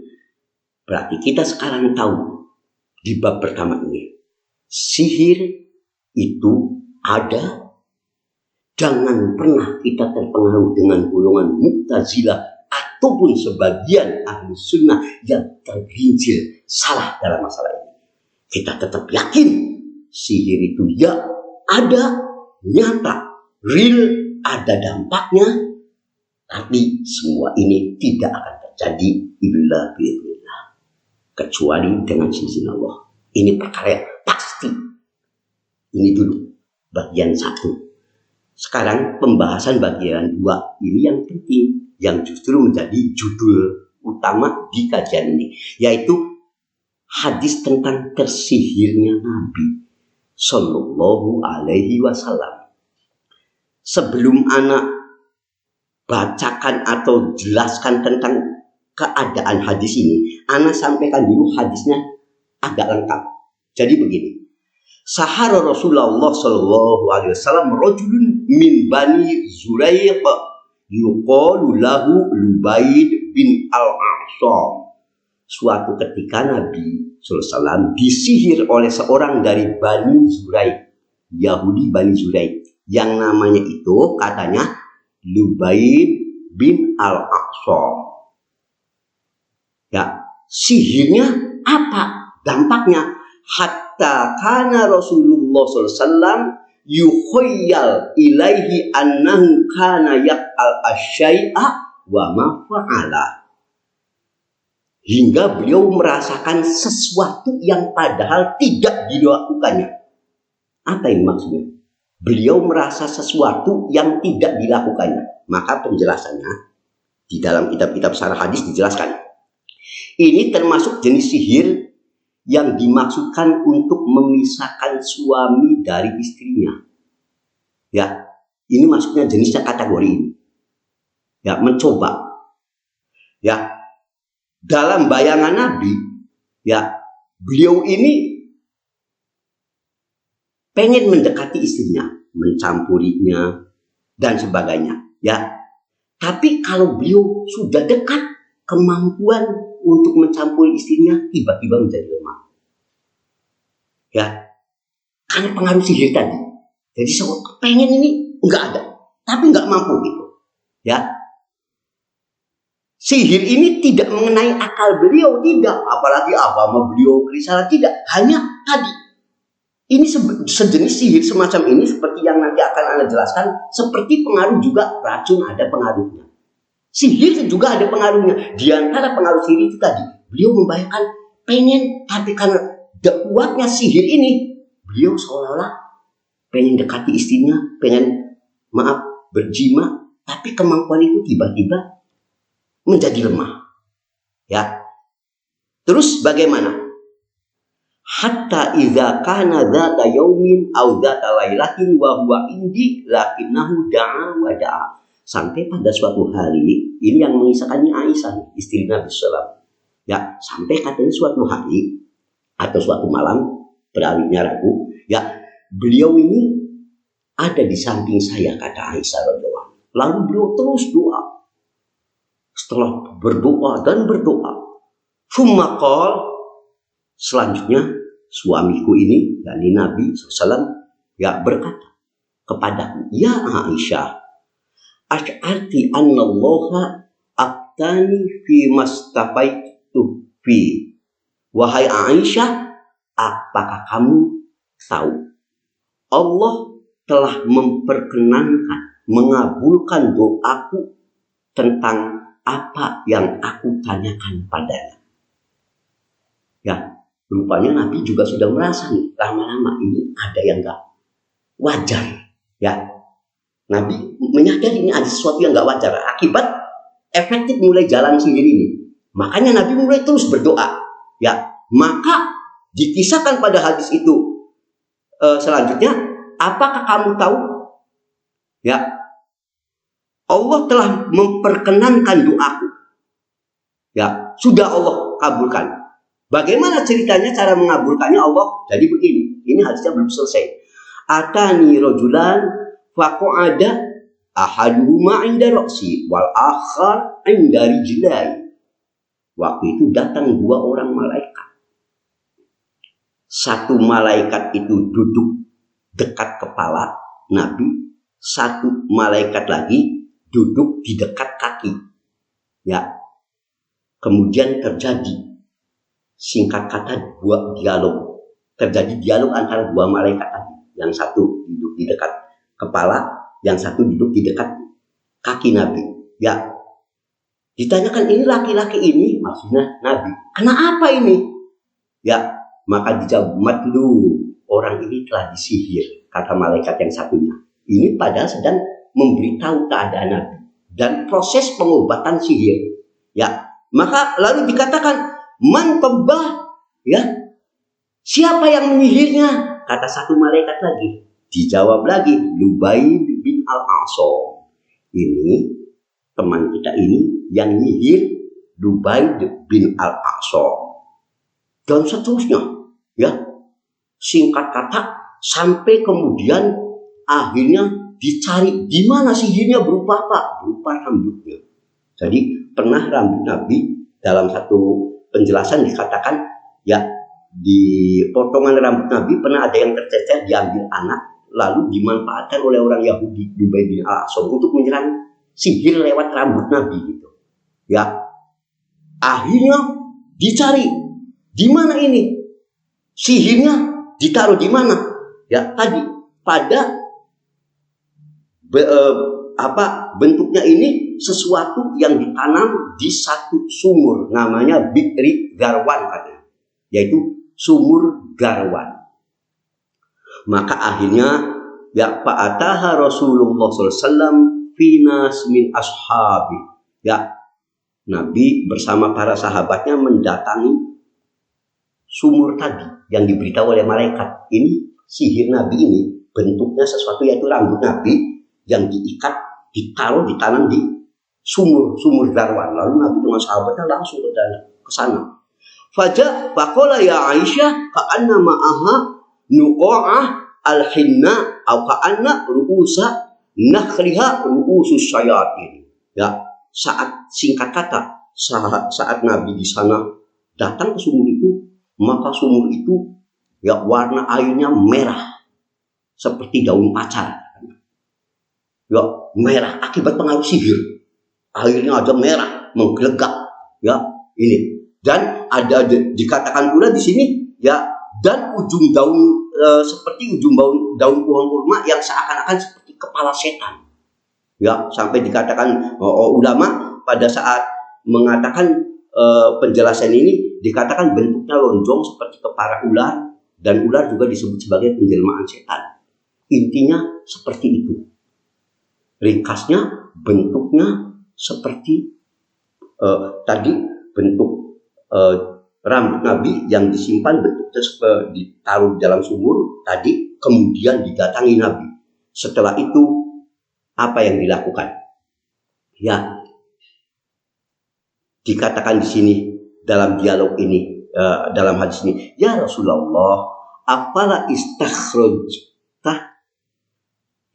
berarti kita sekarang tahu di bab pertama ini sihir itu ada. Jangan pernah kita terpengaruh dengan golongan Mu'tazilah ataupun sebagian ahli sunnah yang tergelincir salah dalam masalah ini. Kita tetap yakin sihir itu ya ada, nyata, real, ada dampaknya, tapi semua ini tidak akan terjadi illa bi'idznillah, kecuali dengan izin Allah. Ini perkara yang pasti. Ini dulu bagian 1. Sekarang pembahasan bagian 2 ini yang penting, yang justru menjadi judul utama di kajian ini, yaitu hadis tentang tersihirnya Nabi Sallallahu Alaihi Wasallam. Sebelum anak bacakan atau jelaskan tentang keadaan hadis ini, anak sampaikan dulu hadisnya agak lengkap. Jadi begini. Sahara Rasulullah Sallallahu Alaihi Wasallam rajulun min bani Zuraiq yuqalu lahu Lubaid bin al-A'sam. Suatu ketika Nabi SAW disihir oleh seorang dari Bani Zuraiq, Yahudi Bani Zuraiq, yang namanya itu katanya Lubaid bin al-A'sam. Ya, sihirnya apa? Dampaknya hatta kana Rasulullah SAW yukhayyal ilaihi annahu kana yaqal asyai'a wa ma fa'ala. Hingga beliau merasakan sesuatu yang padahal tidak dilakukannya. Apa yang maksudnya? Beliau merasa sesuatu yang tidak dilakukannya. Maka penjelasannya di dalam kitab-kitab syarah hadis dijelaskan. Ini termasuk jenis sihir yang dimaksudkan untuk memisahkan suami dari istrinya. Ya, ini maksudnya jenisnya kategori ini. Ya, mencoba. Ya, dalam bayangan Nabi, ya, beliau ini pengen mendekati istrinya, mencampurinya dan sebagainya. Ya, tapi kalau beliau sudah dekat, kemampuan untuk mencampuri istrinya tiba-tiba menjadi lemah. Ya, karena pengaruh sihir tadi. Jadi saya pengen ini nggak ada, tapi nggak mampu gitu. Ya, sihir ini tidak mengenai akal beliau, tidak. Apalagi agama beliau risalah, tidak. Hanya tadi. Ini sejenis sihir semacam ini seperti yang nanti akan Anda jelaskan, seperti pengaruh juga racun ada pengaruhnya. Sihir juga ada pengaruhnya. Di antara pengaruh sihir itu tadi, beliau membayangkan pengen, tapi karena kuatnya sihir ini, beliau seolah-olah pengen dekati istrinya, pengen berjima, tapi kemampuan itu tiba-tiba menjadi lemah. Ya. Terus bagaimana? Hatta idza kana dzata yaumin aw dzata lailatin wa huwa indi lakinnahu da'a wa da'a. Sampai pada suatu hari, ini yang mengisahkannya Aisyah, istri Nabi SAW. Ya, sampai katanya suatu hari atau suatu malam, perawinya ragu. Ya, beliau ini ada di samping saya, kata Aisyah radhiyallahu anha. Lalu beliau terus doa. Setelah berdoa dan berdoa, selanjutnya suamiku ini, yakni Nabi SAW, ya berkata kepadaku, ya Aisyah, asy'arti annallaha aftani fi mastafaitu fi. Wahai Aisyah, apakah kamu tahu Allah telah memperkenankan, mengabulkan doaku tentang apa yang aku tanyakan padanya. Ya, rupanya Nabi juga sudah merasa nih, lama-lama ini ada yang gak wajar. Ya, Nabi menyadari ini ada sesuatu yang gak wajar. Akibat efektif mulai jalan sendiri nih. Makanya Nabi mulai terus berdoa. Ya, maka dikisahkan pada hadis itu selanjutnya, apakah kamu tahu? Ya, Allah telah memperkenankan doaku. Ya, sudah Allah kabulkan. Bagaimana ceritanya, cara mengabulkannya Allah? Jadi begini, ini hadisnya belum selesai. Atani rajulan faqa'ada ahaduhuma 'inda ra'si wal akhar 'inda rijlai. Waktu itu datang dua orang malaikat. Satu malaikat itu duduk dekat kepala Nabi, satu malaikat lagi duduk di dekat kaki. Ya. Kemudian terjadi, singkat kata, dua dialog. Terjadi dialog antara dua malaikat tadi. Yang satu duduk di dekat kepala, yang satu duduk di dekat kaki Nabi. Ya. Ditanyakan, ini laki-laki ini, maksudnya Nabi, kenapa ini? Ya, maka dijawab, matlu, orang ini telah disihir, kata malaikat yang satunya. Ini padahal sedang memberitahu keadaan Nabi dan proses pengobatan sihir. Ya, maka lalu dikatakan, man tebah, ya, siapa yang menyihirnya? Kata satu malaikat lagi. Dijawab lagi, Lubaid bin al-A'sam. Ini teman kita ini yang nyihir, Lubaid bin al-A'sam. Dan seterusnya, ya, singkat kata, sampai kemudian akhirnya dicari di mana sihirnya, berupa apa? Berupa rambutnya. Jadi pernah rambut Nabi dalam satu penjelasan dikatakan, ya, di potongan rambut Nabi pernah ada yang tercecer, diambil anak, lalu dimanfaatkan oleh orang Yahudi, Lubaid bin al-A'sam, untuk menyerang sihir lewat rambut Nabi gitu. Ya, akhirnya dicari. Di mana ini? Sihirnya ditaruh di mana? Ya, tadi pada bentuknya ini sesuatu yang ditanam di satu sumur, namanya Bi'ri Garwan katanya, yaitu sumur Garwan. Maka akhirnya ya fa'ataha Rasulullah SAW finas min ashabi. Ya, Nabi bersama para sahabatnya mendatangi sumur tadi yang diberitahu oleh malaikat. Ini sihir Nabi ini bentuknya sesuatu, yaitu rambut Nabi yang diikat, ditaruh, ditanam di sumur Garwan. Lalu Nabi dengan sahabatnya langsung ke sana. Faqala ya Aisyah ka'anna ma'aha nuqa'ah al-hinna aw ka'anna ru'usa nakhliha ru'usus syayatin. Ya, singkat kata, saat Nabi di sana datang ke sumur itu, maka sumur itu ya warna airnya merah seperti daun pacar. Ya, merah akibat pengaruh sihir. Airnya ada merah, menggelegak. Ya, ini. Dan ada dikatakan pula di sini, ya, dan ujung daun seperti ujung daun pohon kurma yang seakan-akan seperti kepala setan. Ya, sampai dikatakan ulama pada saat mengatakan penjelasan ini, dikatakan bentuknya lonjong seperti kepala ular, dan ular juga disebut sebagai penjelmaan setan. Intinya seperti itu. Ringkasnya bentuknya seperti tadi bentuk rambut Nabi yang disimpan, bentuknya ditaruh dalam sumur tadi, kemudian didatangi Nabi. Setelah itu apa yang dilakukan? Ya, dikatakan di sini dalam dialog ini, dalam hadis ini, ya Rasulullah, afala istakhrajtah,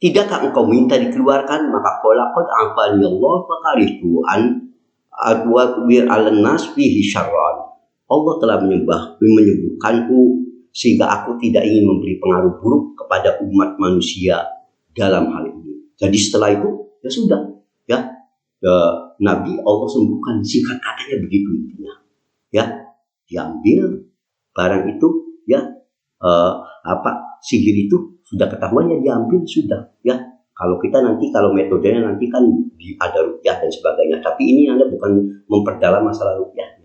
tidakkah engkau minta dikeluarkan? Maka qala qad afani Allah fakarihtu an adwabir al-nas fihi syarran. Allah telah menyembuhkanku sehingga aku tidak ingin memberi pengaruh buruk kepada umat manusia dalam hal ini. Jadi setelah itu ya sudah, ya Nabi Allah sembuhkan, singkat katanya begitu intinya. Ya, diambil barang itu, ya sihir itu sudah ketahuan ya diambil sudah, ya. Kalau kita nanti, kalau metodenya nanti kan ada ruqyah dan sebagainya, tapi ini Anda bukan memperdalam masalah ruqyah.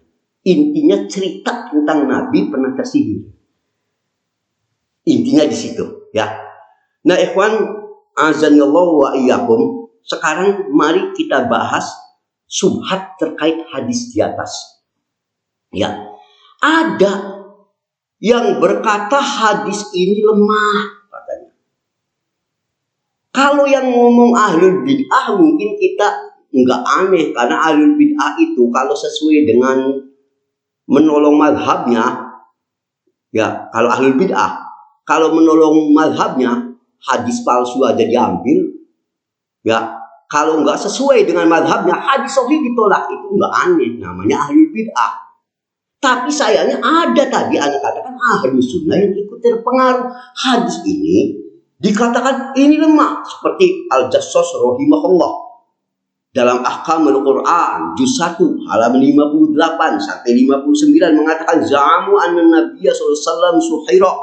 Intinya cerita tentang Nabi pernah tersihir. Intinya di situ, ya. Nah, ikhwan azanillahu wa iyyakum, sekarang mari kita bahas subhat terkait hadis di atas. Ya. Ada yang berkata hadis ini lemah katanya. Kalau yang ngomong ahlul bid'ah mungkin kita nggak aneh, karena ahlul bid'ah itu kalau sesuai dengan menolong mazhabnya, ya kalau ahlul bid'ah, kalau menolong mazhabnya hadis palsu aja diambil, ya kalau nggak sesuai dengan mazhabnya hadis sahih ditolak, itu nggak aneh, namanya ahlul bid'ah. Tapi sayangnya ada tadi Anda katakan ahlu sunnah yang ikut terpengaruh hadis ini dikatakan ini lemah, seperti Al-Jassos rahimahullah dalam Ahkamul Quran juz 1 halaman 58 sampai 59 mengatakan za'amu anna nabiyya sallallahu alaihi wasallam suhaira,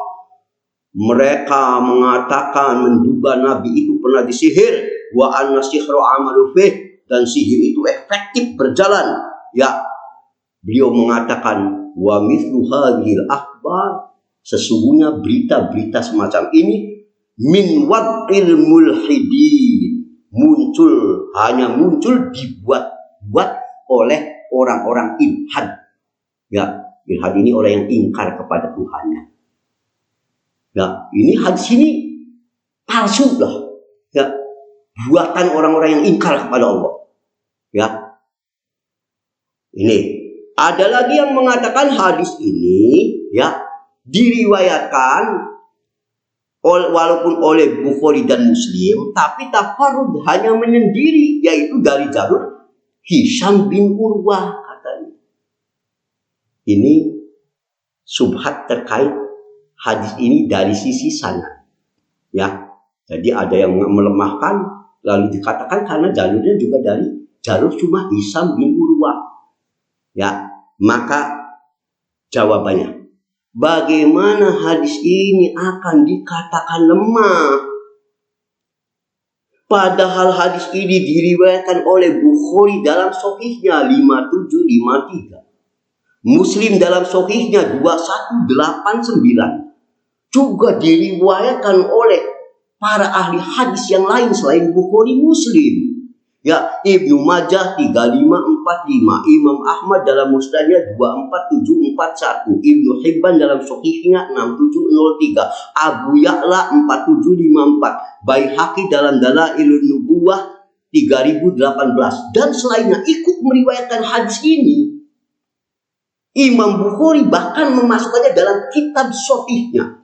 mereka mengatakan menduga Nabi itu pernah disihir, wa anna sihra amalu fih, dan sihir itu efektif berjalan, ya. Beliau mengatakan wa mithlu hadhil akhbar, sesungguhnya berita-berita semacam ini min wad'il mulhidin, hanya muncul dibuat-buat oleh orang-orang ilhad. Ya, ilhad ini orang yang ingkar kepada Tuhannya. Ya, ini hadis ini palsu lah. Ya, buatan orang-orang yang ingkar kepada Allah. Ya. Ini ada lagi yang mengatakan hadis ini, ya, diriwayatkan walaupun oleh Bukhari dan Muslim, tapi tafarrud hanya menyendiri, yaitu dari jalur Hisham bin Urwah katanya. Ini subhat terkait hadis ini dari sisi sanad, ya. Jadi ada yang melemahkan lalu dikatakan karena jalurnya juga dari jalur cuma Hisham bin Urwah. Ya, maka jawabannya, bagaimana hadis ini akan dikatakan lemah? Padahal hadis ini diriwayatkan oleh Bukhari dalam sahihnya 5753, Muslim dalam sahihnya 2189, juga diriwayatkan oleh para ahli hadis yang lain selain Bukhari Muslim. Ya, Ibnu Majah 3545, Imam Ahmad dalam musnadnya 24741, Ibnu Hibban dalam sahihnya 6703, Abu Ya'la 4754, Baihaqi dalam Dalailun Nubuwah 3018, dan selainnya ikut meriwayatkan hadis ini. Imam Bukhari bahkan memasukkannya dalam kitab sahihnya,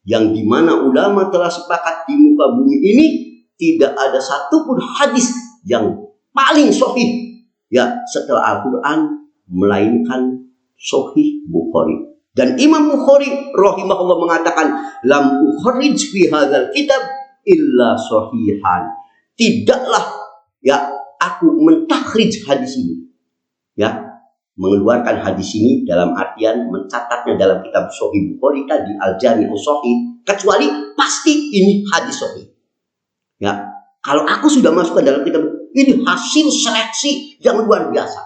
yang dimana ulama telah sepakat di muka bumi ini tidak ada satupun hadis yang paling sahih, ya, setelah Al-Quran melainkan sahih Bukhari. Dan Imam Bukhari rahimahullah mengatakan lam ukhrij fi hadzal kitab illa sahihan, tidaklah, ya, aku mentakhrij hadis ini, ya, mengeluarkan hadis ini dalam artian mencatatnya dalam kitab sahih Bukhari tadi Al-Jami'us Shahih, kecuali pasti ini hadis sahih. Ya, kalau aku sudah masukkan dalam kitab ini hasil seleksi yang luar biasa.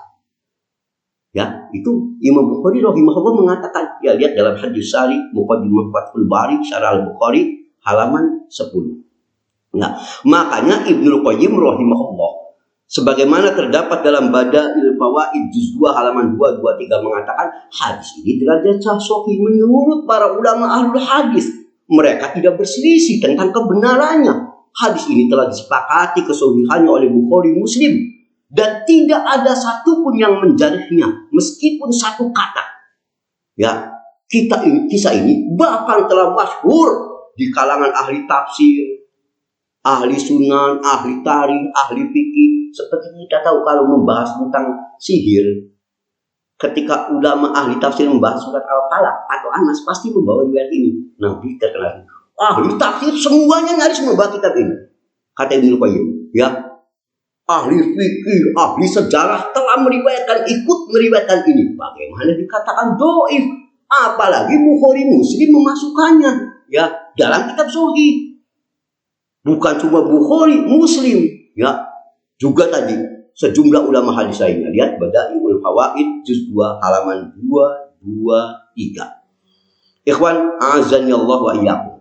Ya, itu Imam Bukhari rahimahullah mengatakan, ya, lihat dalam Hadis Sari Muqaddimah Fathul Bari Syarah Al-Bukhari halaman 10. Nah, makanya Ibnu Qayyim rahimahullah sebagaimana terdapat dalam Badail Fawaid juz 2 halaman 223 mengatakan hadis ini derajat sahih menurut para ulama ahlul hadis. Mereka tidak berselisih tentang kebenarannya. Hadis ini telah disepakati kesahihannya oleh Bukhari Muslim dan tidak ada satupun yang menjarihnya meskipun satu kata. Ya, kisah ini bahkan telah masyhur di kalangan ahli tafsir, ahli sunan, ahli tarikh, ahli fikih. Seperti kita tahu kalau membahas tentang sihir, ketika ulama ahli tafsir membahas surat Al-Falaq atau Anas pasti membawa riwayat ini. Nabi terkenal. Ahli tafsir semuanya nyaris membawa kitab ini. Kata Ibnu Qayyim, ya. Ahli fikih, ahli sejarah telah ikut meriwayatkan ini. Bagaimana dikatakan dhaif? Apalagi Bukhari Muslim memasukkannya, ya, dalam kitab Sahih. Bukan cuma Bukhari Muslim, ya, juga tadi sejumlah ulama hadis lainnya. Lihat Bada'iul Fawaid juz 2 halaman 223. Ikhwan azani Allah wa iyyakum.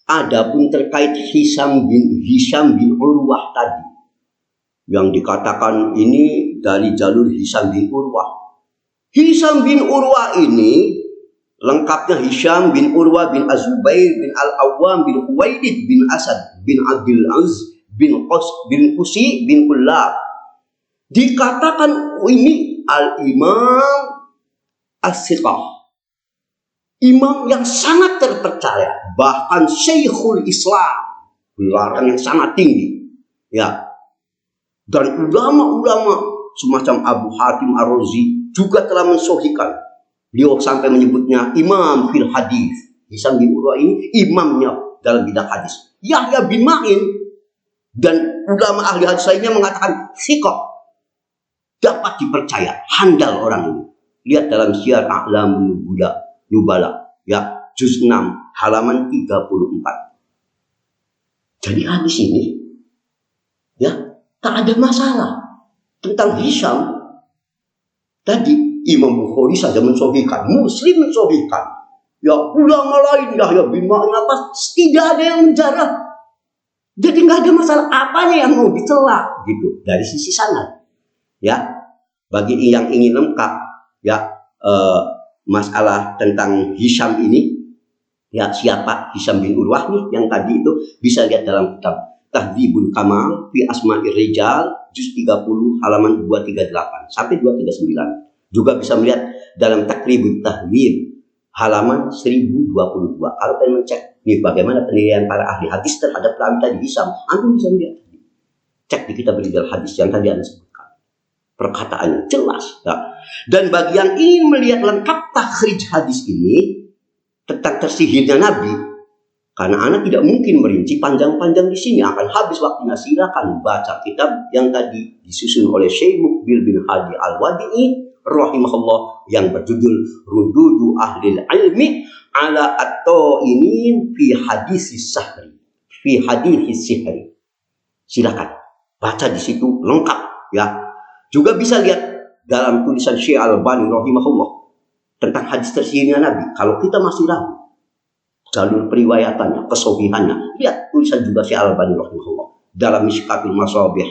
Adapun terkait Hisham bin Urwah tadi, yang dikatakan ini dari jalur Hisham bin Urwah. Hisham bin Urwah ini lengkapnya Hisham bin Urwah bin Az-Zubair bin Al-Awwam bin Khuwailid bin Asad bin Abdul Aziz bin Qus bin Qusi bin Kullab. Dikatakan ini Al-Imam As-Siqah, imam yang sangat terpercaya, bahkan Syekhul Islam, gelaran yang sangat tinggi, ya. Dan ulama-ulama semacam Abu Hatim Ar-Razi juga telah mensohikan. Beliau sampai menyebutnya imam fil hadis. Hisham bin Urwah ini imamnya dalam bidang hadis. Yahya bin Ma'in dan ulama ahli hadis lainnya mengatakan thiqah, dapat dipercaya, handal orang ini. Lihat dalam Syiar A'lam Nubala, ya, juz 6 halaman 34. Jadi hadis ini, ya, tak ada masalah tentang Hisham. Tadi Imam Bukhari saja mensohihkan, Muslim mensohihkan, ya, ulama lain Yahya bin Ma'in apa tidak ada yang menjarah. Jadi nggak ada masalah, apanya yang mau dicela gitu dari sisi sanad. Ya, bagi yang ingin lengkap, ya, masalah tentang Hisham ini, ya, siapa Hisham bin Urwah nih yang tadi itu, bisa lihat dalam kitab Tahdhibul Kamal fi Asma'ir Rijal juz 30 halaman 238 sampai 239. Juga bisa melihat dalam Takribut Tahdzib halaman 1022. Kalau pengen mencek nih bagaimana penilaian para ahli hadis terhadap perawi tadi Hisham, antum bisa lihat. Cek di kitab Rijal hadis yang tadi Anda sebutkan. Perkataannya jelas, ya. Dan bagi yang ingin melihat lengkap takhrij hadis ini tentang tersihirnya Nabi, karena anak tidak mungkin merinci panjang-panjang di sini, akan habis waktunya. Silakan baca kitab yang tadi disusun oleh Syekh Muqbil bin Hadi Al-Wadi'i rahimahullah yang berjudul Rududu Ahlil Ilmi ala At-Ta'inin fi Hadisis Sihri. Fi Hadisis Sihri. Silakan baca di situ lengkap, ya. Juga bisa lihat dalam tulisan Syekh Al-Albani rahimahullah tentang hadis tersihirnya Nabi. Kalau kita masih ragu jalur periwayatannya, kesohihannya, lihat tulisan juga Syekh Al-Albani rahimahullah dalam Mishkatul Masabih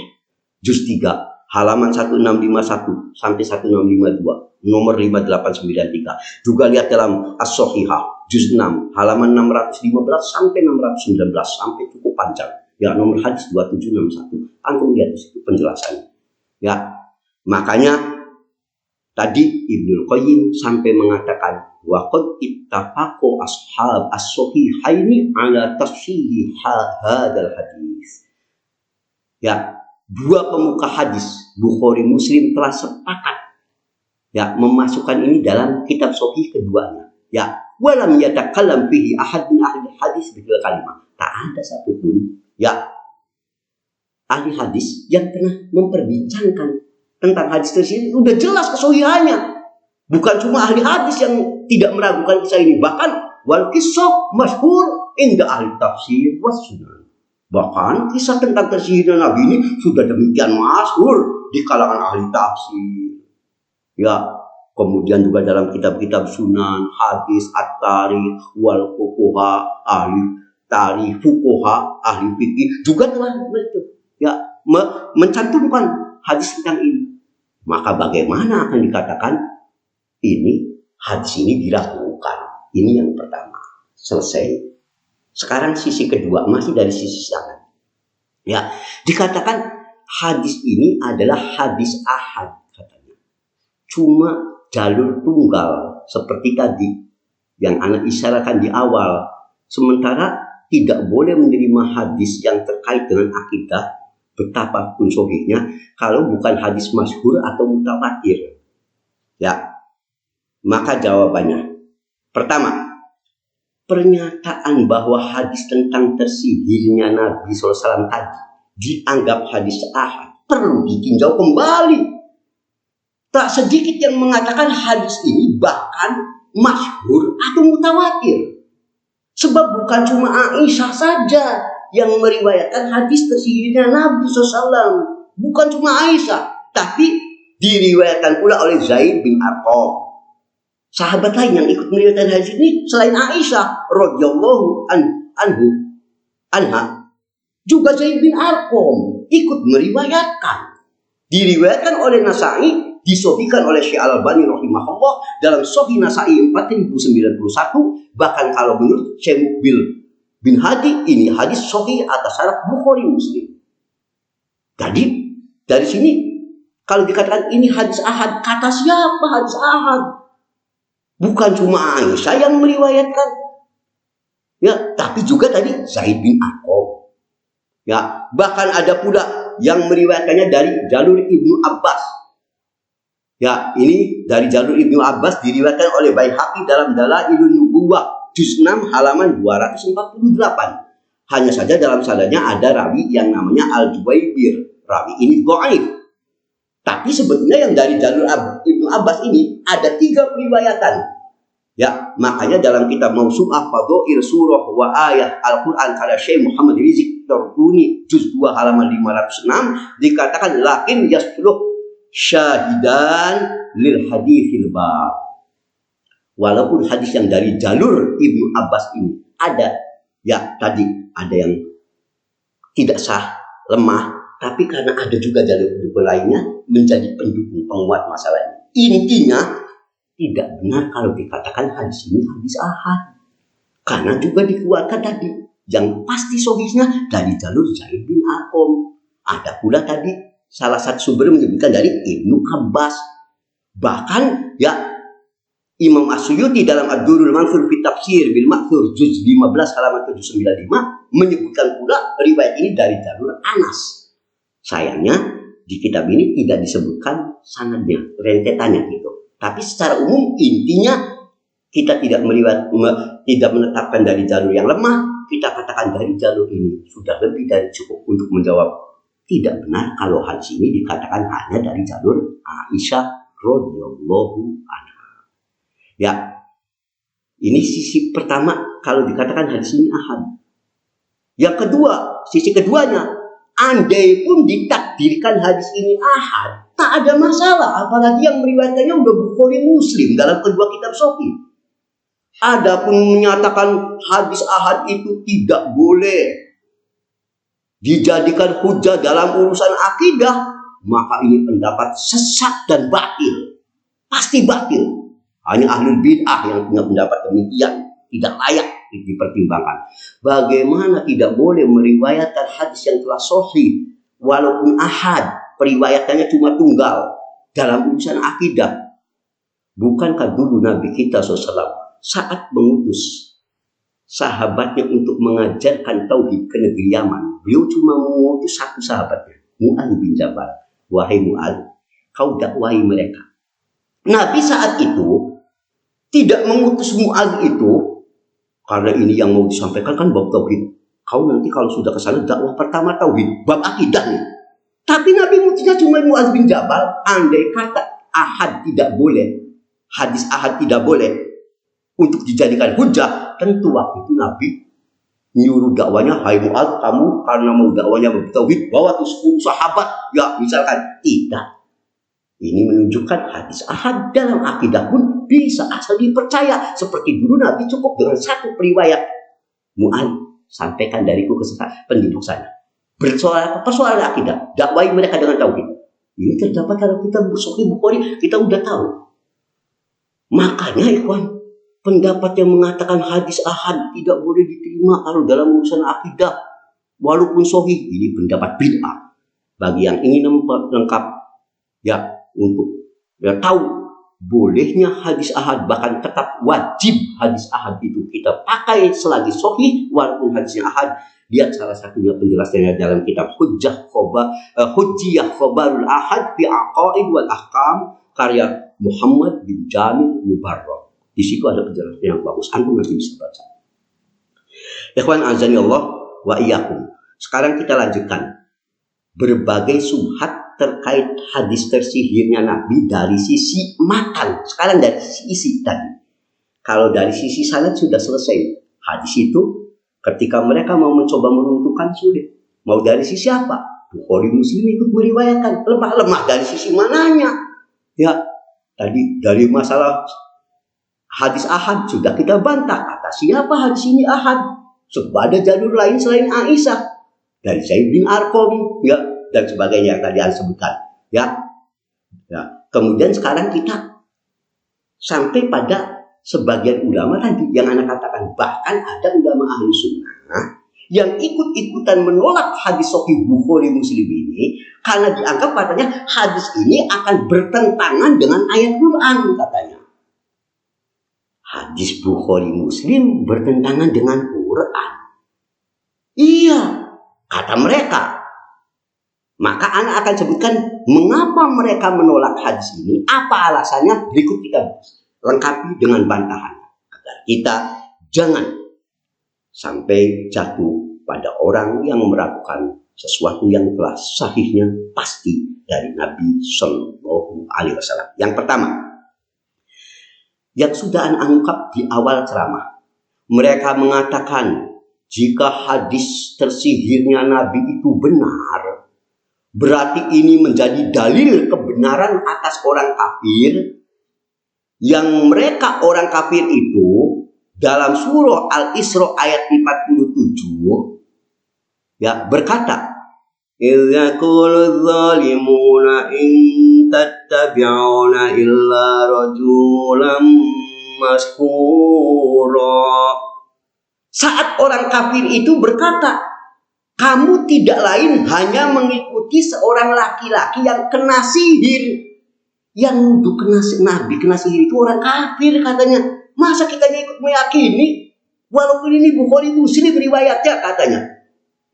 juz 3 halaman 1651 sampai 1652, nomor 5893. Juga lihat dalam As-Sohihah juz 6 halaman 615 sampai 619, sampai cukup panjang, ya, nomor hadis 2761. Antum lihat di situ penjelasannya, ya. Makanya tadi Ibnu Qayyim sampai mengatakan wa qad ittafaqu ashab as-sahihaini ala tafsiri hadzal hadis. Ya, dua pemuka hadis Bukhari Muslim telah sepakat, ya, memasukkan ini dalam kitab sahih keduanya. Ya, walam yatakallam fihi ahad min ahli hadis bil kalimah. Tak ada satupun, ya, ahli hadis yang pernah memperbincangkan tentang hadis tersebut. Udah jelas kesohihannya. Bukan cuma ahli hadis yang tidak meragukan kisah ini, bahkan wal kisah masyhur inda ahli tafsir was sunan. Bahkan kisah tentang tersihirnya Nabi ini sudah demikian masyhur di kalangan ahli tafsir, ya. Kemudian juga dalam kitab-kitab sunan, hadis, at-tarikh, wal fuqaha, ahli tarikh, fuqaha, ahli fikih juga telah mencantumkan hadis tentang ini. Maka bagaimana akan dikatakan ini hadis ini diragukan? Ini yang pertama. Selesai. Sekarang sisi kedua, masih dari sisi sanad. Ya, dikatakan hadis ini adalah hadis ahad katanya. Cuma jalur tunggal seperti tadi yang anak isyaratkan di awal. Sementara tidak boleh menerima hadis yang terkait dengan akidah betapapun sahihnya kalau bukan hadis masyhur atau mutawatir. Ya, maka jawabannya. Pertama, pernyataan bahwa hadis tentang tersihirnya Nabi SAW tadi dianggap hadis ahad perlu ditinjau kembali. Tak sedikit yang mengatakan hadis ini bahkan masyhur atau mutawatir. Sebab bukan cuma Aisyah saja yang meriwayatkan hadis tersihirnya Nabi SAW. Bukan cuma Aisyah, tapi diriwayatkan pula oleh Zaid bin Arqam. Sahabat lain yang ikut meriwayatkan hadis ini selain Aisyah radhiyallahu anha, juga Zaid bin Arqam ikut meriwayatkan. Diriwayatkan oleh Nasa'i, disahihkan oleh Syekh Al-Albani rahimahullah dalam Sahih Nasa'i 4091. Bahkan kalau menurut Syekh Muqbil bin Hadi, ini hadis sahih atas syarat Bukhari Muslim. Jadi dari sini kalau dikatakan ini hadis ahad, kata siapa hadis ahad? Bukan cuma Aisyah yang meriwayatkan, ya, tapi juga tadi Zaid bin Arqam. Ya, bahkan ada pula yang meriwayatkannya dari jalur Ibnu Abbas. Ya, ini dari jalur Ibnu Abbas diriwayatkan oleh Baihaqi dalam Dalailun Nubuwah juz 6 halaman 248. Hanya saja dalam sanadnya ada rawi yang namanya Al-Juwaybir. Rawi ini dhaif. Tapi sebetulnya yang dari jalur Ibnu Abbas ini ada 3 periwayatan. Ya, makanya dalam kitab Mausu'ah Fadhail Surah wa Ayat Al-Quran karya Syekh Muhammad Rizik Tartuni juz 2 halaman 506 dikatakan lakin yasluh syahidan lil hadithil bab. Walaupun hadis yang dari jalur Ibnu Abbas ini ada, ya tadi ada yang tidak sah, lemah, tapi karena ada juga jalur lainnya menjadi pendukung penguat masalah ini. Intinya tidak benar kalau dikatakan hadis ini hadis ahad, karena juga dikuatkan tadi yang pasti sahihnya dari jalur Zaid bin Arqam. Ada pula tadi salah satu sumber menyebutkan dari Ibnu Abbas. Bahkan ya Imam As-Suyuti dalam Ad-Durrul Mansur fi Tafsir bil Ma'thur juz 15 halaman 795 menyebutkan pula riwayat ini dari jalur Anas. Sayangnya di kitab ini tidak disebutkan sanadnya, rentetannya gitu. Tapi secara umum intinya kita tidak menetapkan dari jalur yang lemah, kita katakan dari jalur ini sudah lebih dari cukup untuk menjawab tidak benar kalau hadis ini dikatakan hanya dari jalur Aisyah radhiyallahu anha. Ya, ini sisi pertama kalau dikatakan hadis ini ahad. Yang kedua, sisi keduanya, andai pun ditakdirkan hadis ini ahad, tak ada masalah. Apalagi yang meriwayatkannya udah Bukhari Muslim dalam kedua kitab sahih. Adapun menyatakan hadis ahad itu tidak boleh dijadikan hujah dalam urusan akidah, maka ini pendapat sesat dan batil. Pasti batil. Hanya ahlul bid'ah yang punya pendapat demikian, tidak layak dipertimbangkan. Bagaimana tidak boleh meriwayatkan hadis yang telah sahih walaupun ahad, periwayatannya cuma tunggal dalam urusan akidah? Bukankah dulu Nabi kita SAW saat mengutus sahabatnya untuk mengajarkan tauhid ke negeri Yaman, beliau cuma mengutus satu sahabatnya, Mu'adz bin Jabal. Wahai Mu'adz, kau dakwahi mereka. Nabi saat itu tidak mengutus Mu'adz itu karena ini yang mau disampaikan kan bab tauhid. Kau nanti kalau sudah ke sana dakwah pertama tauhid, bab akidah nih. Tapi Nabi mutusnya cuma Mu'adz bin Jabal. Andai kata ahad tidak boleh, hadis ahad tidak boleh untuk dijadikan hujah, tentu waktu itu Nabi nyuruh dakwanya, hai Mu'adz, kamu karena mau dakwanya bab tauhid bawa tuh 10 sahabat, ya misalkan. Tidak. Ini menunjukkan hadis ahad dalam akidah pun bisa asal dipercaya. Seperti dulu Nabi cukup dengan satu periwayat. Mu'adz, sampaikan dariku ke penduduk sana. Persoalan akidah, dakwai mereka dengan tauhid. Ini terdapat dalam kitab Sahih Bukhari, kita udah tahu. Makanya ikhwan, pendapat yang mengatakan hadis ahad tidak boleh diterima kalau dalam urusan akidah walaupun sahih, ini pendapat bid'ah. Bagi yang ingin lengkap ya untuk ya tahu bolehnya hadis ahad, bahkan tetap wajib hadis ahad itu kita pakai selagi sahih walaupun hadisnya ahad. Lihat salah satunya penjelasannya dalam kitab Hujjiyah Khobarul Ahad fi Aqaid wal Ahkam karya Muhammad bin Jamil Mubarrak. Di situ ada penjelasan yang bagus, antum nanti bisa baca. Ikhwan azani Allah wa iyyakum. Sekarang kita lanjutkan berbagai subhat terkait hadis tersihirnya Nabi dari sisi matan. Sekarang dari sisi isi tadi. Kalau dari sisi sanad sudah selesai. Hadis itu ketika mereka mau mencoba meruntuhkan sulit. Mau dari sisi apa? Bukhari Muslim ikut meriwayatkan. Lemah-lemah dari sisi mananya? Ya, tadi dari masalah hadis ahad sudah kita bantah. Kata siapa hadis ini ahad? Sebab ada jalur lain selain Aisyah. Dari Zaid bin Arqam, ya, dan sebagainya yang tadi Anda sebutkan. Ya. Kemudian sekarang kita sampai pada sebagian ulama tadi yang Anda katakan. Bahkan ada ulama ahli sunnah yang ikut-ikutan menolak hadis sahih Bukhari Muslim ini karena dianggap katanya hadis ini akan bertentangan dengan ayat Quran katanya. Hadis Bukhari Muslim bertentangan dengan Quran. Iya, kata mereka. Maka Anda akan sebutkan mengapa mereka menolak hadis ini, apa alasannya, berikut kita lengkapi dengan bantahan. Agar kita jangan sampai jatuh pada orang yang meragukan sesuatu yang telah sahihnya pasti dari Nabi Shallallahu Alaihi Wasallam. Yang pertama, yang sudah Anda ungkap di awal ceramah, mereka mengatakan jika hadis tersihirnya Nabi itu benar, berarti ini menjadi dalil kebenaran atas orang kafir yang mereka orang kafir itu dalam surah Al-Isra ayat 47 ya berkata, "Idz yaqulu dzalimuna in tattabi'una illa rajulan mashhura." Saat orang kafir itu berkata, kamu tidak lain hanya mengikuti seorang laki-laki yang kena sihir. Yang nuduh Nabi kena sihir itu orang kafir katanya. Masa kita ikut meyakini? Walaupun ini Bukhari Muslim riwayatnya katanya.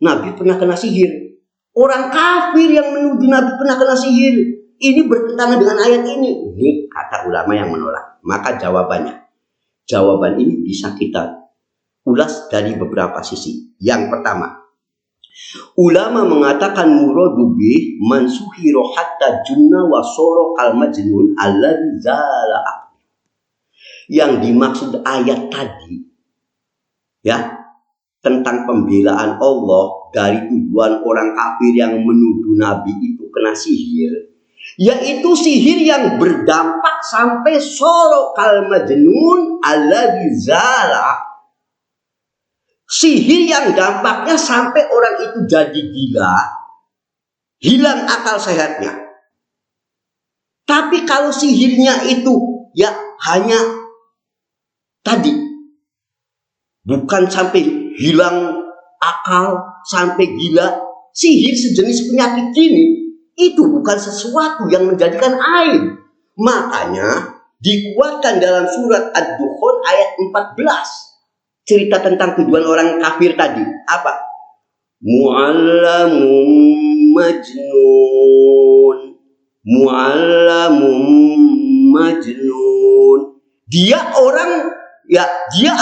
Nabi pernah kena sihir. Orang kafir yang menuduh Nabi pernah kena sihir. Ini bertentangan dengan ayat ini. Ini kata ulama yang menolak. Maka jawaban ini bisa kita ulas dari beberapa sisi. Yang pertama, ulama mengatakan muradu bih mansuhiro hatta junna wa soro kal majnun alladzi zala. Yang dimaksud ayat tadi ya tentang pembelaan Allah dari tujuan orang kafir yang menuduh Nabi itu kena sihir, yaitu sihir yang berdampak sampai soro kal majnun alladzi zala. Sihir yang dampaknya sampai orang itu jadi gila, hilang akal sehatnya. Tapi kalau sihirnya itu ya hanya tadi, bukan sampai hilang akal, sampai gila, sihir sejenis penyakit ini, itu bukan sesuatu yang menjadikan aib. Makanya dikuatkan dalam surat Ad-Dukhan ayat 14. Cerita tentang tujuan orang kafir tadi apa? Mu'allamum majnun. Dia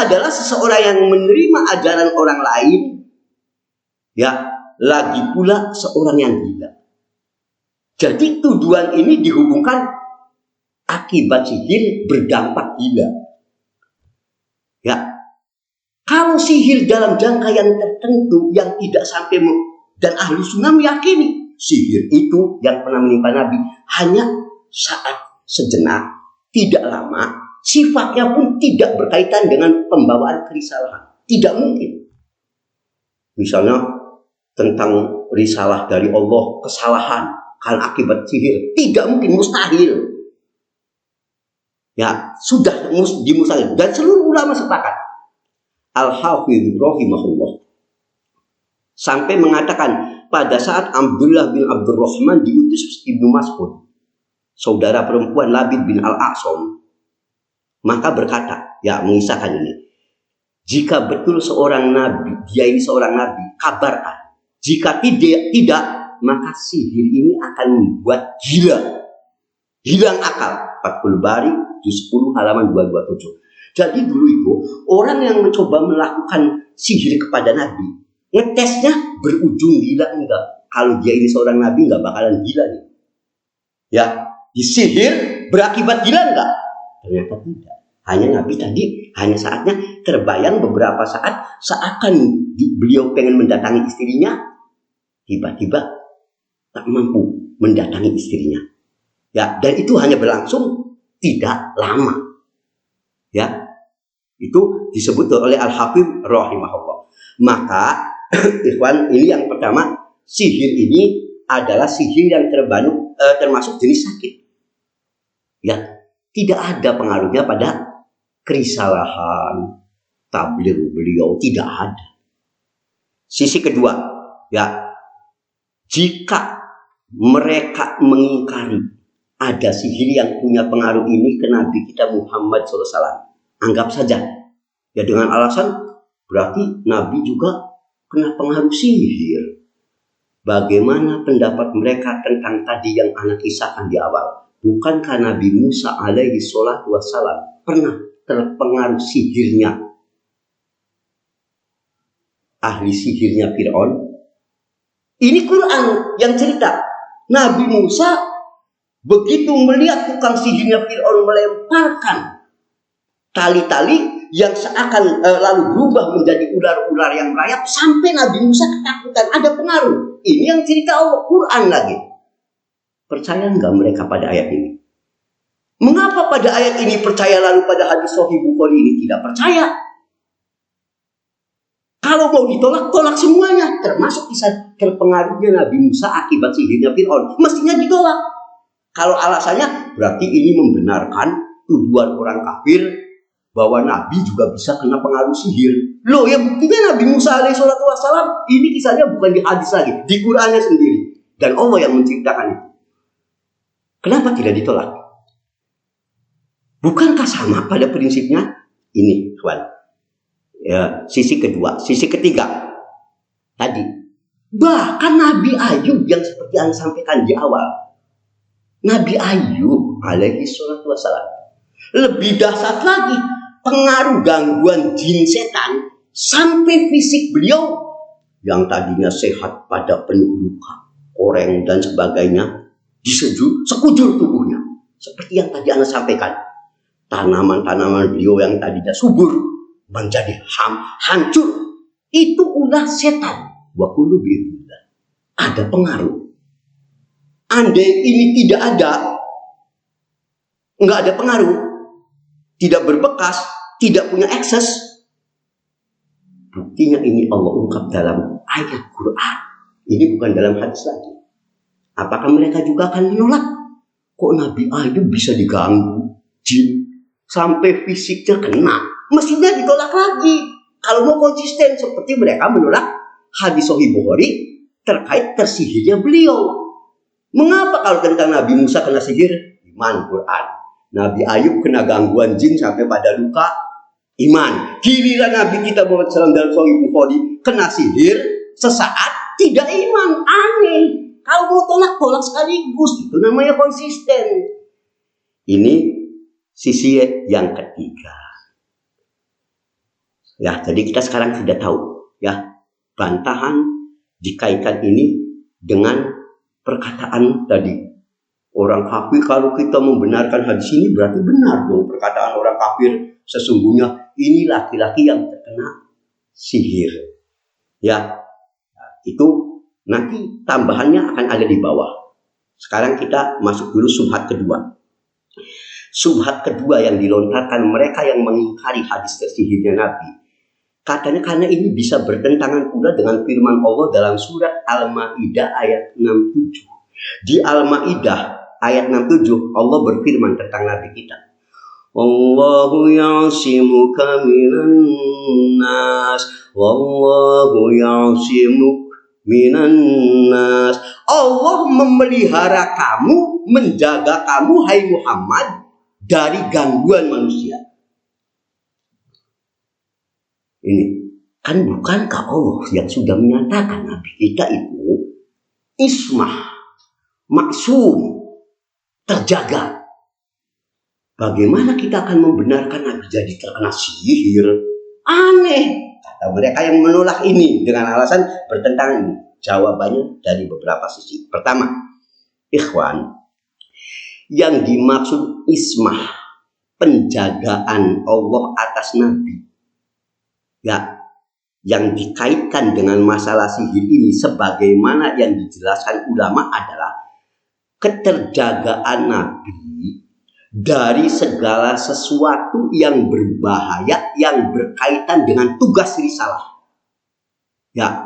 adalah seseorang yang menerima ajaran orang lain, ya, lagi pula seorang yang gila. Jadi tujuan ini dihubungkan akibat sihir berdampak gila. Ya. Kalau sihir dalam jangka yang tertentu yang tidak sampai dan ahli sunnah meyakini sihir itu yang pernah menimpa Nabi hanya saat sejenak, tidak lama, sifatnya pun tidak berkaitan dengan pembawaan kerisalahan. Tidak mungkin. Misalnya tentang risalah dari Allah, kesalahan karena akibat sihir, tidak mungkin, mustahil. Ya, sudah dimustahil dan seluruh ulama sepakat. Al-Hafidh rahimahullah sampai mengatakan pada saat Abdullah bin Abdurrahman diutus Ibnu Mas'ud saudara perempuan Labid bin Al-A'sam, maka berkata, ya mengisahkan ini, jika betul seorang nabi, dia ini seorang nabi, kabarkan. Jika tidak, maka sihir ini akan membuat gila, hilang akal. Fathul Bari juz 10 halaman 227. Jadi dulu itu orang yang mencoba melakukan sihir kepada nabi, ngetesnya berujung gila enggak. Kalau dia ini seorang nabi enggak bakalan gila nih. Ya, disihir berakibat gila enggak? Ternyata tidak. Hanya nabi tadi, hanya saatnya terbayang beberapa saat seakan beliau pengen mendatangi istrinya, tiba-tiba tak mampu mendatangi istrinya. Ya, dan itu hanya berlangsung tidak lama. Ya, itu disebut oleh Al-Hafidh rahimahullah. Maka, ikhwan, ini yang pertama, sihir ini adalah sihir yang termasuk jenis sakit. Ya, tidak ada pengaruhnya pada kerisalahan, tabligh beliau, tidak ada. Sisi kedua, ya, jika mereka mengingkari ada sihir yang punya pengaruh ini ke Nabi kita Muhammad SAW, anggap saja, ya dengan alasan berarti Nabi juga kena pengaruh sihir. Bagaimana pendapat mereka tentang tadi yang anak kisahkan di awal? Bukankah Nabi Musa alaihi salatu wassalam pernah terpengaruh sihirnya ahli sihirnya Fir'aun? Ini Quran yang cerita. Nabi Musa begitu melihat tukang sihirnya Fir'aun melemparkan tali-tali yang seakan lalu berubah menjadi ular-ular yang merayap, sampai Nabi Musa ketakutan, ada pengaruh. Ini yang cerita Allah, Quran lagi. Percaya nggak mereka pada ayat ini? Mengapa pada ayat ini percaya, lalu pada hadis Sahih Bukhari ini tidak percaya? Kalau mau ditolak, tolak semuanya, termasuk kisah terpengaruhnya Nabi Musa akibat sihirnya Fir'aun. Mestinya ditolak. Kalau alasannya berarti ini membenarkan tuduhan orang kafir bahwa Nabi juga bisa kena pengaruh sihir. Loh, ya buktinya Nabi Musa alaihissalatu wassalam, ini kisahnya bukan di hadis lagi, di Qurannya sendiri. Dan Allah yang menciptakan itu. Kenapa tidak ditolak? Bukankah sama pada prinsipnya? Ini, kawan. Ya, sisi kedua. Sisi ketiga. Tadi. Bahkan Nabi Ayub yang seperti yang sampaikan di awal. Nabi Ayub alaihi salatu wassalam. Lebih dahsyat lagi. Pengaruh gangguan jin setan sampai fisik beliau yang tadinya sehat pada penuh luka, koreng dan sebagainya, sekujur tubuhnya. Seperti yang tadi Anda sampaikan. Tanaman-tanaman beliau yang tadinya subur menjadi hancur. Itu ulah setan. Wa kullu bi'idznillah. Ada pengaruh. Andai ini tidak ada, nggak ada pengaruh, tidak berbekas, tidak punya akses, buktinya ini Allah ungkap dalam ayat Quran. Ini bukan dalam hadis lagi. Apakah mereka juga akan menolak? Kok Nabi Ayub bisa diganggu jin sampai fisiknya kena? Mestinya ditolak lagi. Kalau mau konsisten, seperti mereka menolak hadis Sahih Bukhari terkait tersihirnya beliau. Mengapa kalau tentang Nabi Musa kena sihir? Iman Quran. Nabi Ayub kena gangguan jin sampai pada luka, iman. Giliran Nabi kita Muhammad SAW dalam Sahih Bukhari kena sihir sesaat, tidak iman. Aneh. Kalau mau tolak sekaligus, itu namanya konsisten. Ini sisi yang ketiga. Ya, jadi kita sekarang sudah tahu, ya, bantahan dikaitkan ini dengan perkataan tadi orang kafir. Kalau kita membenarkan hadis ini berarti benar dong perkataan orang kafir, sesungguhnya ini laki-laki yang terkena sihir. Ya, itu nanti tambahannya akan ada di bawah. Sekarang kita masuk dulu subhat kedua. Subhat kedua yang dilontarkan mereka yang mengingkari hadis tersihirnya Nabi. Katanya karena ini bisa bertentangan pula dengan firman Allah dalam surat Al-Maidah ayat 67. Di Al-Maidah ayat 67 Allah berfirman tentang Nabi kita. Allahu ya'simuka minan nas, wallahu ya'simuk minan nas. Allah memelihara kamu, menjaga kamu, hai Muhammad, dari gangguan manusia. Ini kan bukankah Allah yang sudah menyatakan Nabi kita itu ismah, maksum, terjaga. Bagaimana kita akan membenarkan Nabi jadi terkena sihir? Aneh, kata mereka yang menolak ini dengan alasan bertentangan ini. Jawabannya dari beberapa sisi. Pertama, ikhwan, yang dimaksud ismah, penjagaan Allah atas Nabi, ya, yang dikaitkan dengan masalah sihir ini sebagaimana yang dijelaskan ulama adalah keterjagaan Nabi dari segala sesuatu yang berbahaya yang berkaitan dengan tugas risalah. Ya,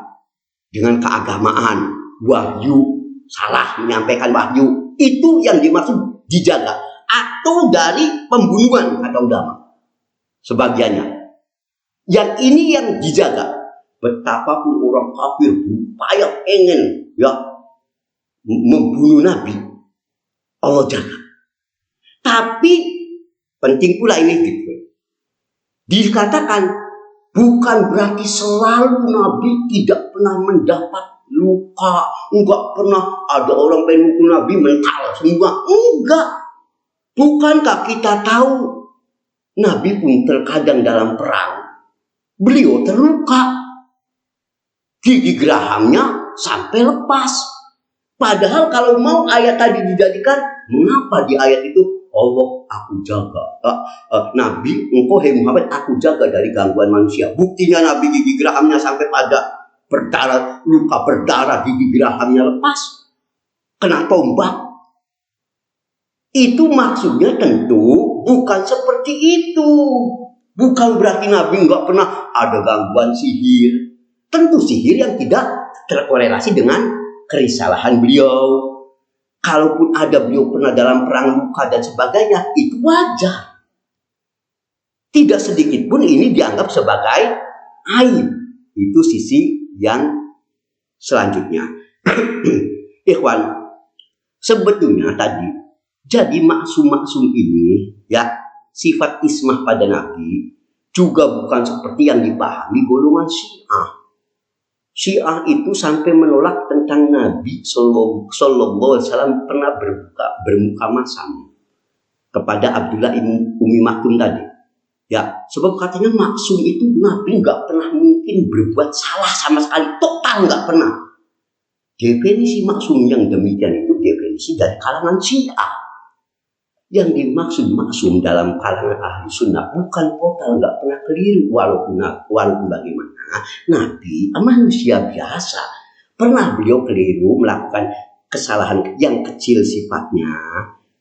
dengan keagamaan, wahyu, salah menyampaikan wahyu, itu yang dimaksud dijaga. Atau dari pembunuhan, kata ulama sebagiannya. Yang ini yang dijaga. Betapapun orang kafir berupaya ingin membunuh Nabi, Allah jaga. Tapi penting pula ini gitu. Dikatakan bukan berarti selalu Nabi tidak pernah mendapat luka, enggak pernah ada orang pengen membunuh Nabi mental semua, enggak. Bukankah kita tahu Nabi pun terkadang dalam perang beliau terluka, gigi gerahamnya sampai lepas. Padahal kalau mau ayat tadi dijadikan, mengapa di ayat itu Allah aku jaga, Nabi engkau hai Muhammad aku jaga dari gangguan manusia. Buktinya Nabi gigi gerahamnya sampai pada berdarah, luka berdarah, gigi gerahamnya lepas, kena tombak. Itu maksudnya tentu bukan seperti itu. Bukan berarti Nabi enggak pernah ada gangguan sihir. Tentu sihir yang tidak terkorelasi dengan kerisalahan beliau. Kalaupun ada beliau pernah dalam perang luka dan sebagainya, itu wajar. Tidak sedikit pun ini dianggap sebagai aib. Itu sisi yang selanjutnya. Ikhwan, sebetulnya tadi jadi maksum-maksum ini, ya, sifat ismah pada Nabi juga bukan seperti yang dipahami golongan Syiah. Syiah itu sampai menolak tentang Nabi Sallallahu Alaihi Wasallam pernah bermuka masam kepada Abdullah bin Umi Maktum tadi. Ya, sebab katanya maksum itu Nabi nggak pernah mungkin berbuat salah sama sekali, total nggak pernah. Definisi maksum yang demikian itu definisi dari kalangan Syiah. Yang dimaksud maksum dalam kalangan ahli sunnah bukan total nggak pernah keliru, walaupun bagaimana Nabi manusia biasa, pernah beliau keliru melakukan kesalahan yang kecil sifatnya,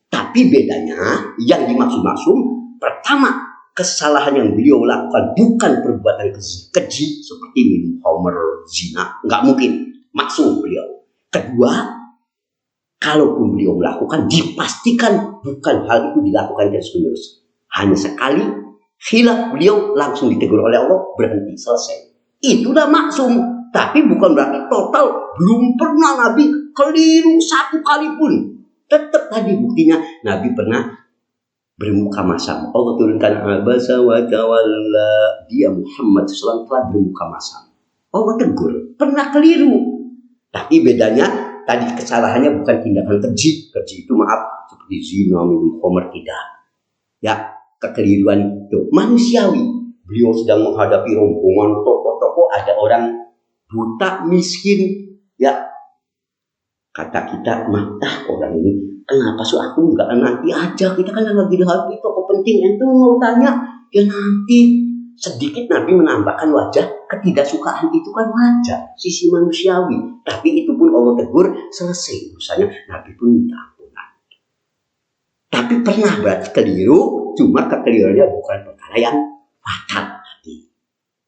tapi bedanya yang dimaksud maksum, pertama kesalahan yang beliau lakukan bukan perbuatan keji seperti minum khamr, zina, nggak mungkin maksum beliau. Kedua, kalaupun beliau melakukan, dipastikan bukan hal itu dilakukan terus-menerus. Hanya sekali, khilaf beliau langsung ditegur oleh Allah, berhenti, selesai. Itulah maksum. Tapi bukan berarti total, belum pernah Nabi keliru satu kali pun. Tetap tadi buktinya, Nabi pernah bermuka masam. Allah turunkan abasa wa tawalla, dia Muhammad SAW telah bermuka masam. Allah tegur, pernah keliru. Tapi bedanya, tadi kesalahannya bukan tindakan keji. Keji itu maaf seperti zina, minum khamr, tidak. Ya, kekeliruan itu manusiawi. Beliau sedang menghadapi rombongan tokoh-tokoh, ada orang buta, miskin. Ya, kata kita, orang ini kenapa aku enggak nanti aja, kita kan lagi dihadapi tokoh penting, ente mau tanya, ya nanti. Sedikit Nabi menambahkan wajah ketidaksukaan itu kan wajar, sisi manusiawi. Tapi itu pun Allah tegur, selesai urusannya. Nabi pun minta ampunan. Tapi pernah berarti keliru, cuma kekeliruannya bukan perkara yang fatal.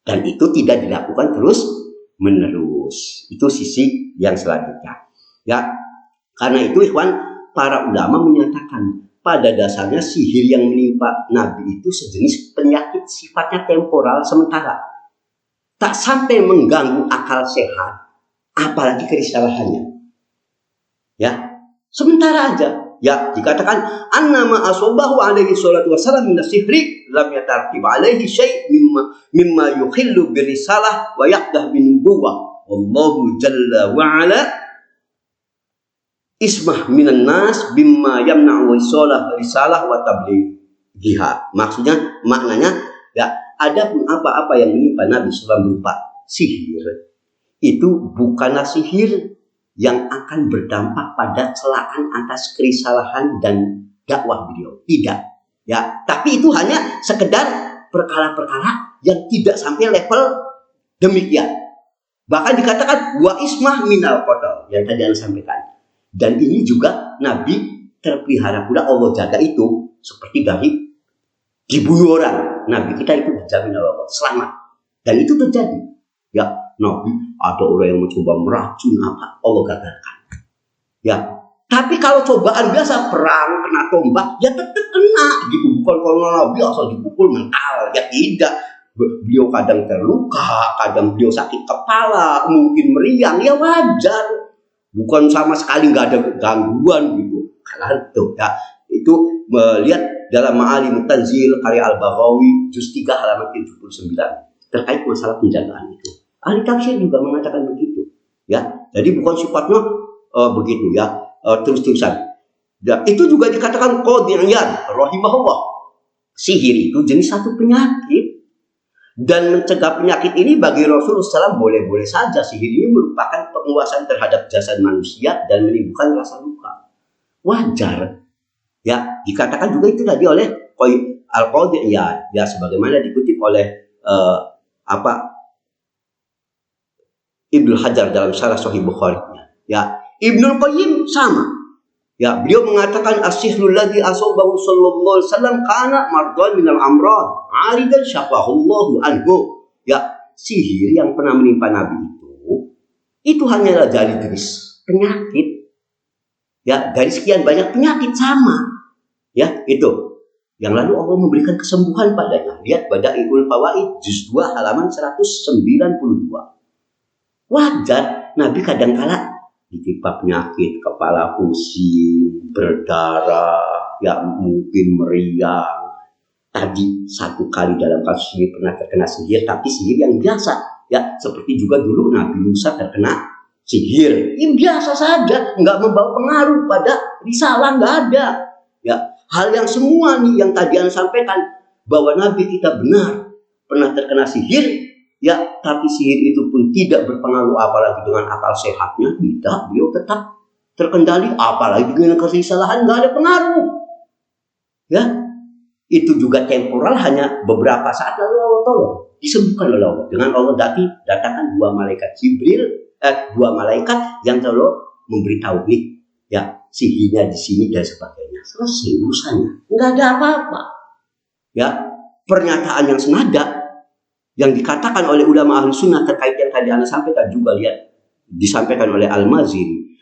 Dan itu tidak dilakukan terus menerus. Itu sisi yang selanjutnya. Ya, karena itu ikhwan, para ulama menyatakan pada dasarnya sihir yang menimpa Nabi itu sejenis penyakit sifatnya temporal sementara. Tak sampai mengganggu akal sehat, apalagi kerisalahannya. Ya, sementara aja. Ya, dikatakan annama asobahu alaihi salatu wassalam min sihri lam yatartib alaihi syai' mimma yukhillu birisalah wa yaqdah bin nubuwah. Wallahu jalla wa ala ismah minan nas bimma yamna'u risalah wa tablighiha. Maksudnya, maknanya ya, adapun apa-apa yang menimpa Nabi SAW berupa sihir, itu bukanlah sihir yang akan berdampak pada celaan atas kerisalahan dan dakwah beliau. Tidak. Ya, tapi itu hanya sekedar perkara-perkara yang tidak sampai level demikian. Bahkan dikatakan wa ismah minal qatl yang tadi Anda sampaikan. Dan ini juga Nabi terpelihara pula, Allah jaga itu seperti dari dibunuh orang. Nabi kita itu dijamin oleh Allah selamat. Dan itu terjadi. Ya, Nabi ada orang yang mencoba meracun apa, Allah gagalkan. Ya, tapi kalau cobaan biasa perang kena tombak, ya tetap kena gitu. Bukan kalau Nabi asal dipukul mental, ya tidak. Beliau kadang terluka, kadang beliau sakit kepala, mungkin meriang, ya wajar. Bukan sama sekali nggak ada gangguan gitu. Karena itu ya, itu melihat dalam Ma'alimut Tanzil karya Al-Baghawi juz 3 halaman 79 terkait masalah penjagaan itu. Ahli tafsir juga mengatakan begitu, ya. Jadi bukan sifatnya begitu, ya, terus-terusan. Ya, itu juga dikatakan Qadhi Iyad rahimahullah. Sihir itu jenis satu penyakit, dan mencegah penyakit ini bagi Rasulullah SAW boleh-boleh saja. Sihir ini merupakan penguasaan terhadap jasad manusia dan menimbulkan rasa luka. Wajar, ya. Dikatakan juga itu tadi oleh Al-Qadhi Iyad, ya, sebagaimana dikutip oleh Ibnu Hajar dalam Syarah Sahih Bukhari-nya. Ya, Ibnu Qayyim sama. Ya, beliau mengatakan as-sihrul ladzi asabahu sallallahu alaihi wasallam kana mardan minal amrad aridan syafahullahu anhu. Ya, sihir yang pernah menimpa Nabi itu hanyalah dari jenis penyakit. Ya, dari sekian banyak penyakit sama. Ya, itu. Yang lalu Allah memberikan kesembuhan padanya. Lihat Bada'iul Fawaid juz 2 halaman 192. Wajar Nabi kadang-kala ditimpa penyakit, kepala pusing, berdarah, ya mungkin meriang. Tadi satu kali dalam kasus ini pernah terkena sihir, tapi sihir yang biasa, ya, seperti juga dulu Nabi Musa terkena sihir, yang biasa saja, nggak membawa pengaruh pada risalah, nggak ada. Ya, hal yang semua nih yang tadi Anda sampaikan bahwa Nabi kita benar pernah terkena sihir. Ya, tapi sihir itu pun tidak berpengaruh apalagi dengan akal sehatnya. Tidak, beliau tetap terkendali. Apalagi dengan kesalahan, nggak ada pengaruh. Ya, itu juga temporal, hanya beberapa saat lalu Allah tolong, disembuhkan oleh Allah. Dengan Allah datangkan dua malaikat yang selalu memberitahu nih, ya, sihirnya di sini dan sebagainya. Selesai urusannya, nggak ada apa-apa. Ya, pernyataan yang senada yang dikatakan oleh ulama ahli sunnah terkait yang tadi Anda sampaikan juga, lihat disampaikan oleh Al-Maziri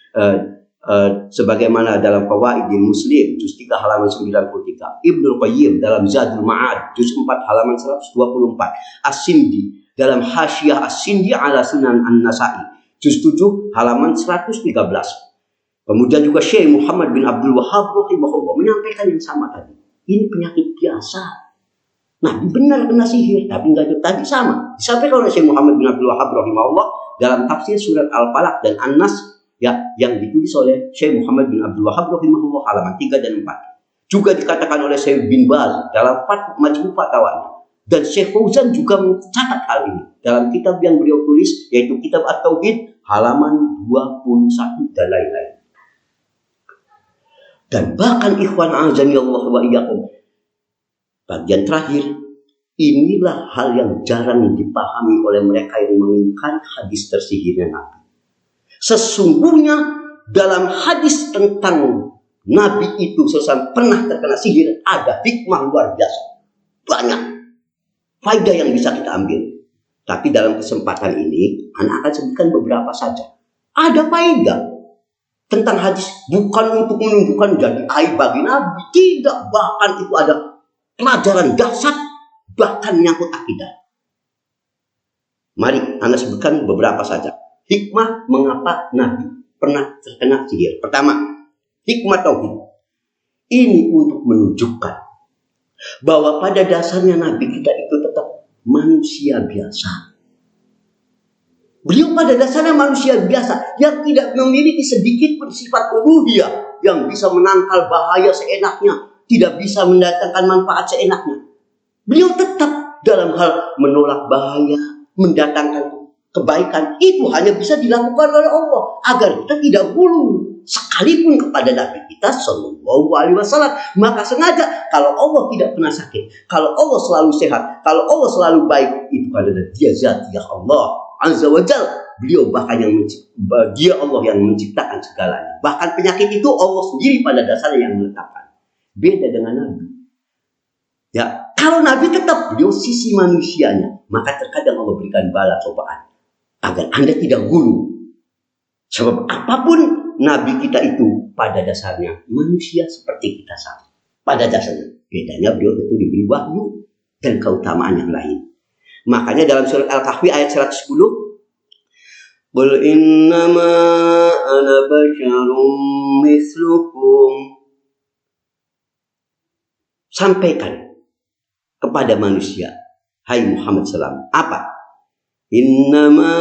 sebagaimana dalam Qawaidil Muslim juz 3 halaman 93, Ibnu Qayyim dalam Zadul Ma'ad juz 4 halaman 124, As-Sindi dalam Hasyiyah As-Sindi ala Sunan An-Nasa'i juz 7 halaman 113. Kemudian juga Syekh Muhammad bin Abdul Wahhab rahimahullah menyampaikan yang sama tadi. Ini penyakit biasa. Nah, benar kena sihir, tapi enggak itu tadi sama. Disampaikan oleh Syekh Muhammad bin Abdul Wahhab rahimahullah dalam tafsir surat Al-Falaq dan An-Nas, ya, yang ditulis oleh Syekh Muhammad bin Abdul Wahhab rahimahullah halaman 3 dan 4. Juga dikatakan oleh Syekh bin Baz dalam Majmu' Fatawanya. Dan Syekh Fauzan juga mencatat hal ini dalam kitab yang beliau tulis, yaitu kitab At-Tauhid halaman 21 dan lain-lain. Dan bahkan ikhwan azani Allah wa iyyakum, bagian terakhir, inilah hal yang jarang dipahami oleh mereka yang menginginkan hadis tersihirnya Nabi. Sesungguhnya dalam hadis tentang Nabi itu sesuatu pernah terkena sihir, ada hikmah luar biasa. Banyak faedah yang bisa kita ambil. Tapi dalam kesempatan ini, anak akan sebutkan beberapa saja. Ada faedah tentang hadis, bukan untuk menunjukkan jadi aib bagi Nabi. Tidak, bahkan itu ada pelajaran dasar, bahkan menyangkut akidah. Mari Anda sebutkan beberapa saja. Hikmah mengapa Nabi pernah terkena sihir. Pertama, hikmah tauhid. Ini untuk menunjukkan bahwa pada dasarnya Nabi kita itu tetap manusia biasa. Beliau pada dasarnya manusia biasa yang tidak memiliki sedikit pun sifat uluhiyah yang bisa menangkal bahaya seenaknya, tidak bisa mendatangkan manfaat seenaknya. Beliau tetap dalam hal menolak bahaya, mendatangkan kebaikan. Itu hanya bisa dilakukan oleh Allah agar kita tidak gulu sekalipun kepada Nabi kita Shallallahu Alaihi Wasallam. Maka sengaja kalau Allah tidak pernah sakit, kalau Allah selalu sehat, kalau Allah selalu baik, itu adalah dia zatiyah Allah Azza wa Jalla. Beliau bahkan dia Allah yang menciptakan segalanya. Bahkan penyakit itu Allah sendiri pada dasarnya yang menetapkan. Beda dengan Nabi. Ya, kalau Nabi tetap beliau sisi manusianya, maka terkadang Allah berikan bala cobaan agar Anda tidak gulu. Sebab apapun Nabi kita itu pada dasarnya manusia seperti kita sama. Pada dasarnya. Bedanya beliau itu diberi wahyu dan keutamaan yang lain. Makanya dalam surat Al-Kahfi ayat 110, Qul innama ana basyarum mislukum. Sampaikan kepada manusia, hai Muhammad SAW, apa? Innama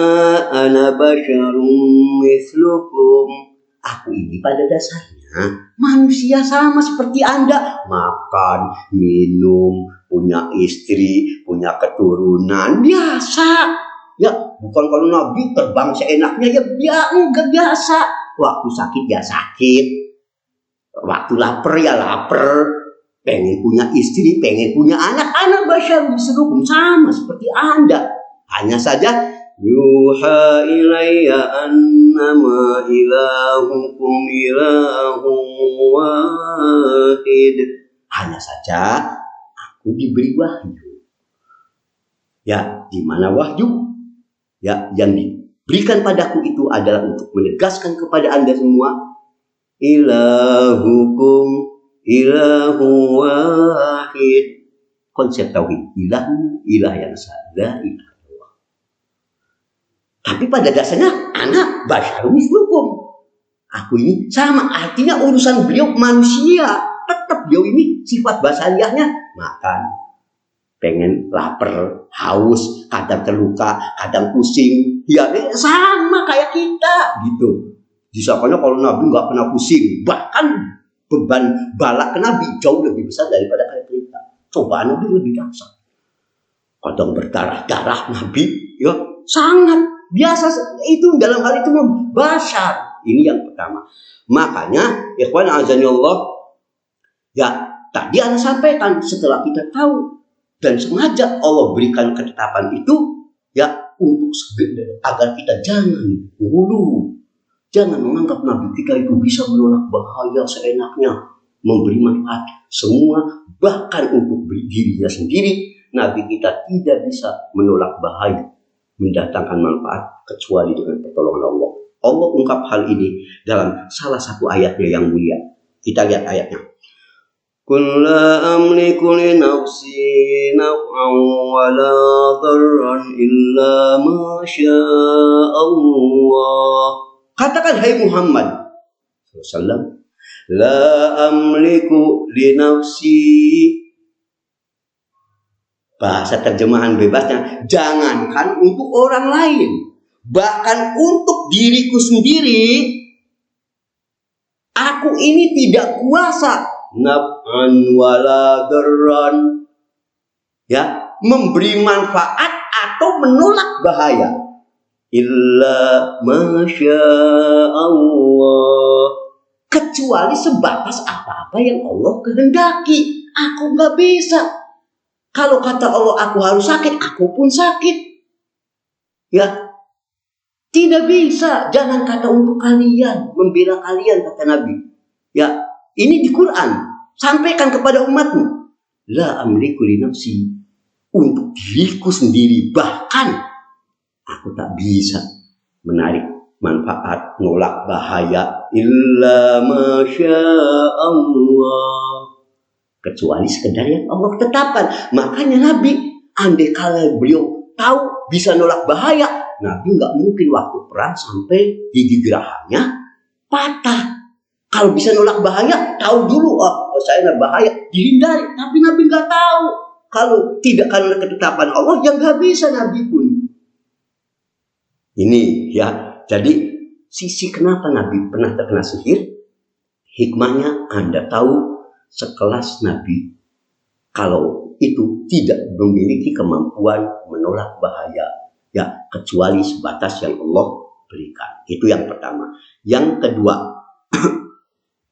ana basyarum mislukum. Aku ini pada dasarnya manusia sama seperti Anda. Makan, minum, punya istri, punya keturunan, biasa. Ya, bukan kalau Nabi terbang seenaknya, ya enggak biasa. Waktu sakit ya sakit. Waktu lapar ya lapar. Pengen punya istri, pengen punya anak basyarun mislukum, sama seperti Anda. Hanya saja yuha ilayya annama ilahukum ilahun wahid. Hanya saja aku diberi wahyu. Ya, di mana wahyu? Ya, yang diberikan padaku itu adalah untuk menegaskan kepada Anda semua, ilahukum ilahu wahid. Konsep tauhid, ilah yang sada, ilah Allah. Tapi pada dasarnya anak basyarum mislukum. Aku ini sama, artinya urusan beliau manusia. Tetap beliau ini sifat basariahnya makan, pengen lapar, haus, kadang terluka, kadang pusing. Ya sama kayak kita gitu. Disangkanya kalau Nabi nggak pernah pusing, bahkan beban balak ke Nabi jauh lebih besar daripada kayak kita. Cobaan Nabi lebih dahsyat. Kadang berdarah-darah Nabi, ya sangat biasa. Itu dalam hal itu basyar. Ini yang pertama. Makanya, ikhwan azani Allah, ya tadi Anda sampaikan setelah kita tahu dan sengaja Allah berikan ketetapan itu, ya untuk agar kita jangan gulu. Jangan menganggap Nabi kita itu bisa menolak bahaya seenaknya, memberi manfaat semua, bahkan untuk dirinya sendiri. Nabi kita tidak bisa menolak bahaya, mendatangkan manfaat kecuali dengan pertolongan Allah. Allah ungkap hal ini dalam salah satu ayatnya yang mulia. Kita lihat ayatnya. Qul la amliku li nafsi naf'an wa la dharran illa ma syaa Allah. Katakan hai Muhammad sallallahu, la amliku li nafsi. Bahasa terjemahan bebasnya, jangankan untuk orang lain, bahkan untuk diriku sendiri, aku ini tidak kuasa naf'an wala darran, ya, memberi manfaat atau menolak bahaya, illa masya Allah, kecuali sebatas apa-apa yang Allah kehendaki. Aku nggak bisa. Kalau kata Allah aku harus sakit, aku pun sakit. Ya, tidak bisa. Jangan kata untuk kalian, membela kalian, kata Nabi. Ya, ini di Quran. Sampaikan kepada umatmu. La amliku li nafsi, untuk diriku sendiri. Bahkan aku tak bisa menarik manfaat, nolak bahaya, illa masya Allah, kecuali sekedar yang Allah tetapkan. Makanya Nabi, andai kala beliau tahu bisa nolak bahaya, Nabi nggak mungkin waktu perang sampai gigi gerahanya patah. Kalau bisa nolak bahaya, tahu dulu, oh saya bahaya, dihindari. Tapi Nabi nggak tahu. Kalau tidak karena ketetapan Allah, yang nggak bisa Nabi pun. Ini ya, jadi sisi kenapa Nabi pernah terkena sihir, hikmahnya Anda tahu sekelas Nabi, kalau itu tidak memiliki kemampuan menolak bahaya, ya kecuali sebatas yang Allah berikan. Itu yang pertama. Yang kedua,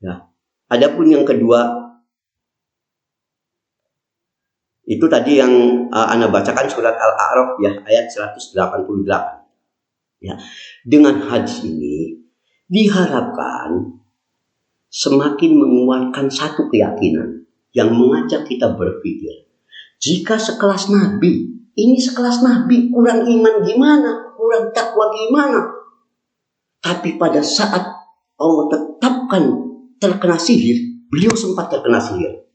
ya, adapun yang kedua, itu tadi yang Anda bacakan surat Al-A'raf ya, ayat 188. Ya, dengan hadis ini diharapkan semakin menguatkan satu keyakinan yang mengajak kita berpikir, jika sekelas Nabi, ini sekelas Nabi, kurang iman gimana, kurang takwa gimana, tapi pada saat Allah tetapkan terkena sihir, beliau sempat terkena sihir,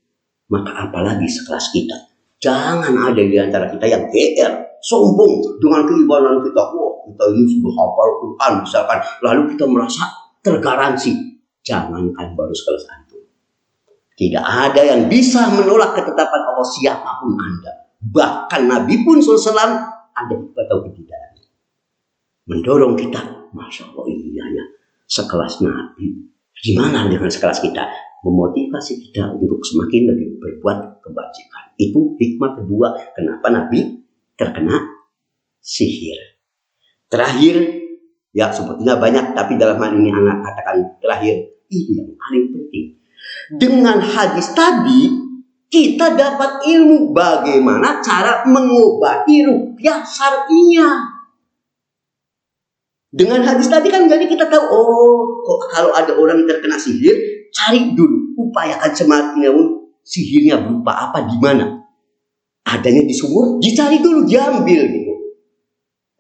maka apalagi sekelas kita. Jangan ada di antara kita yang GR, sombong dengan keimanan kita. Wah, kita ini sudah hafal Quran misalkan, lalu kita merasa tergaransi. Jangankan baru sekelas antum. Tidak ada yang bisa menolak ketetapan Allah, siapapun Anda. Bahkan Nabi pun SAW ada atau tidak. Mendorong kita, Masya Allah, iya ya, sekelas Nabi. Gimana dengan sekelas kita? Memotivasi kita untuk semakin lebih berbuat kebajikan. Itu hikmah kedua kenapa Nabi terkena sihir. Terakhir, ya sepertinya banyak, tapi dalam hal ini anak katakan terakhir, ini yang paling penting. Dengan hadis tadi, kita dapat ilmu bagaimana cara mengobati ruqyah syar'iyah. Dengan hadis tadi kan jadi kita tahu, oh kok kalau ada orang terkena sihir, cari dulu, upayakan semakin sihirnya berupa apa, di mana. Adanya di sumur, dicari dulu, diambil gitu.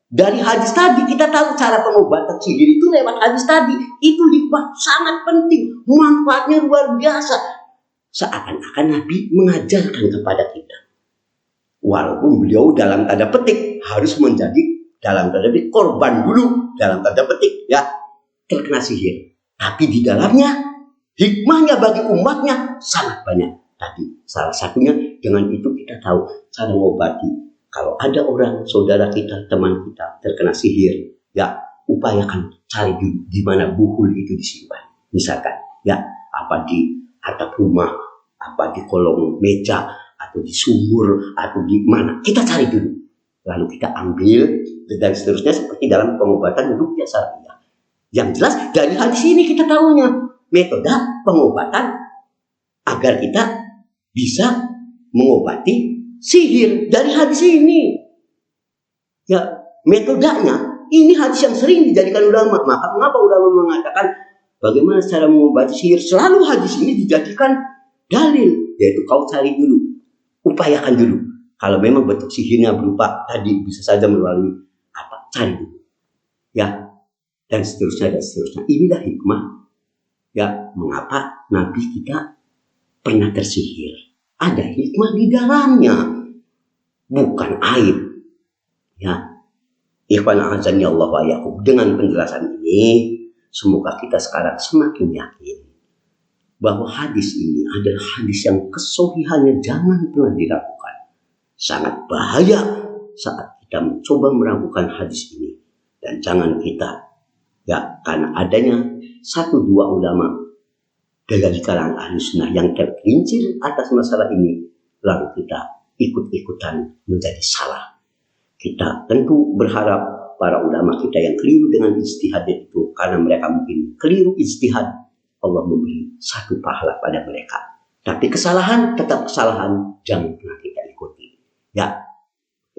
Dari hadis tadi kita tahu cara pengobatan sihir itu lewat hadis tadi. Itu hikmah sangat penting, manfaatnya luar biasa. Seakan-akan Nabi mengajarkan kepada kita. Walaupun beliau dalam tanda petik harus menjadi dalam tanda petik korban dulu, dalam tanda petik ya, terkena sihir. Tapi di dalamnya hikmahnya bagi umatnya sangat banyak. Tadi salah satunya dengan itu kita tahu cara mengobati. Kalau ada orang, saudara kita, teman kita terkena sihir, ya upayakan cari di mana buhul itu disimpan. Misalkan, ya apa di atap rumah, apa di kolong meja, atau di sumur, atau di mana. Kita cari dulu. Lalu kita ambil, dan seterusnya seperti dalam pengobatan ruqyah syar'iyah. Yang jelas dari hadis ini kita tahunya metode pengobatan agar kita bisa mengobati sihir dari hadis ini. Ya, metodenya ini hadis yang sering dijadikan ulama. Maka mengapa ulama mengatakan bagaimana cara mengobati sihir? Selalu hadis ini dijadikan dalil, yaitu kau cari dulu, upayakan dulu. Kalau memang bentuk sihirnya berupa tadi, bisa saja melalui apa, cari dulu. Ya, dan seterusnya dan seterusnya. Inilah hikmah ya mengapa Nabi kita pernah tersihir. Ada hikmah di dalamnya, bukan aib. Ya, ikhwan azani Allah wa iyyakum. Dengan penjelasan ini, semoga kita sekarang semakin yakin bahwa hadis ini adalah hadis yang kesohihannya jangan pernah diragukan. Sangat bahaya saat kita mencoba meragukan hadis ini. Dan jangan kita, ya karena adanya satu dua ulama dari kalangan ahli sunnah yang tergelincir atas masalah ini, lalu kita ikut-ikutan menjadi salah. Kita tentu berharap para ulama kita yang keliru dengan ijtihad itu, karena mereka mungkin keliru ijtihad, Allah memberi satu pahala pada mereka. Tapi kesalahan tetap kesalahan, jangan pernah kita ikuti. Ya,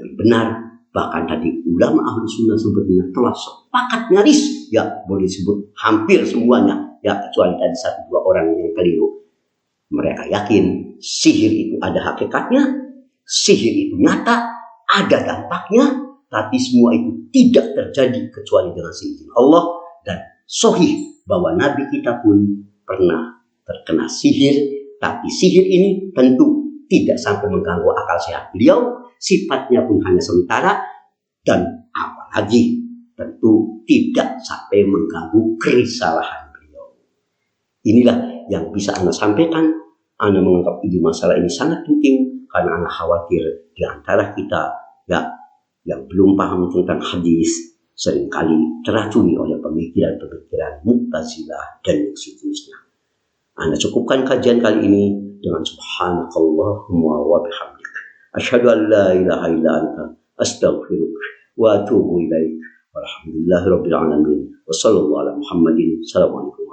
yang benar, bahkan tadi ulama ahli sunnah sebenarnya telah sepakat nyaris, ya boleh disebut hampir semuanya, ya kecuali tadi satu dua orang yang keliru. Mereka yakin sihir itu ada hakikatnya, sihir itu nyata, ada dampaknya, tapi semua itu tidak terjadi kecuali dengan seizin Allah. Dan sahih bahwa Nabi kita pun pernah terkena sihir, tapi sihir ini tentu tidak sampai mengganggu akal sehat beliau, sifatnya pun hanya sementara, dan apalagi tentu tidak sampai mengganggu kerisalahan beliau. Inilah yang bisa Ana sampaikan. Ana menganggap ini masalah ini sangat penting karena Ana khawatir di antara kita ya yang belum paham tentang hadis seringkali teracuni oleh pemikiran-pemikiran Mu'tazilah dan yang seterusnya. Ana cukupkan kajian kali ini dengan subhanakallahumma wa bihamdik. Asyhadu an la ilaha illa anta astaghfiruka wa atubu ilaik. Walhamdulillahirabbil alamin. Wassallallahu ala Muhammadin. Assalamualaikum.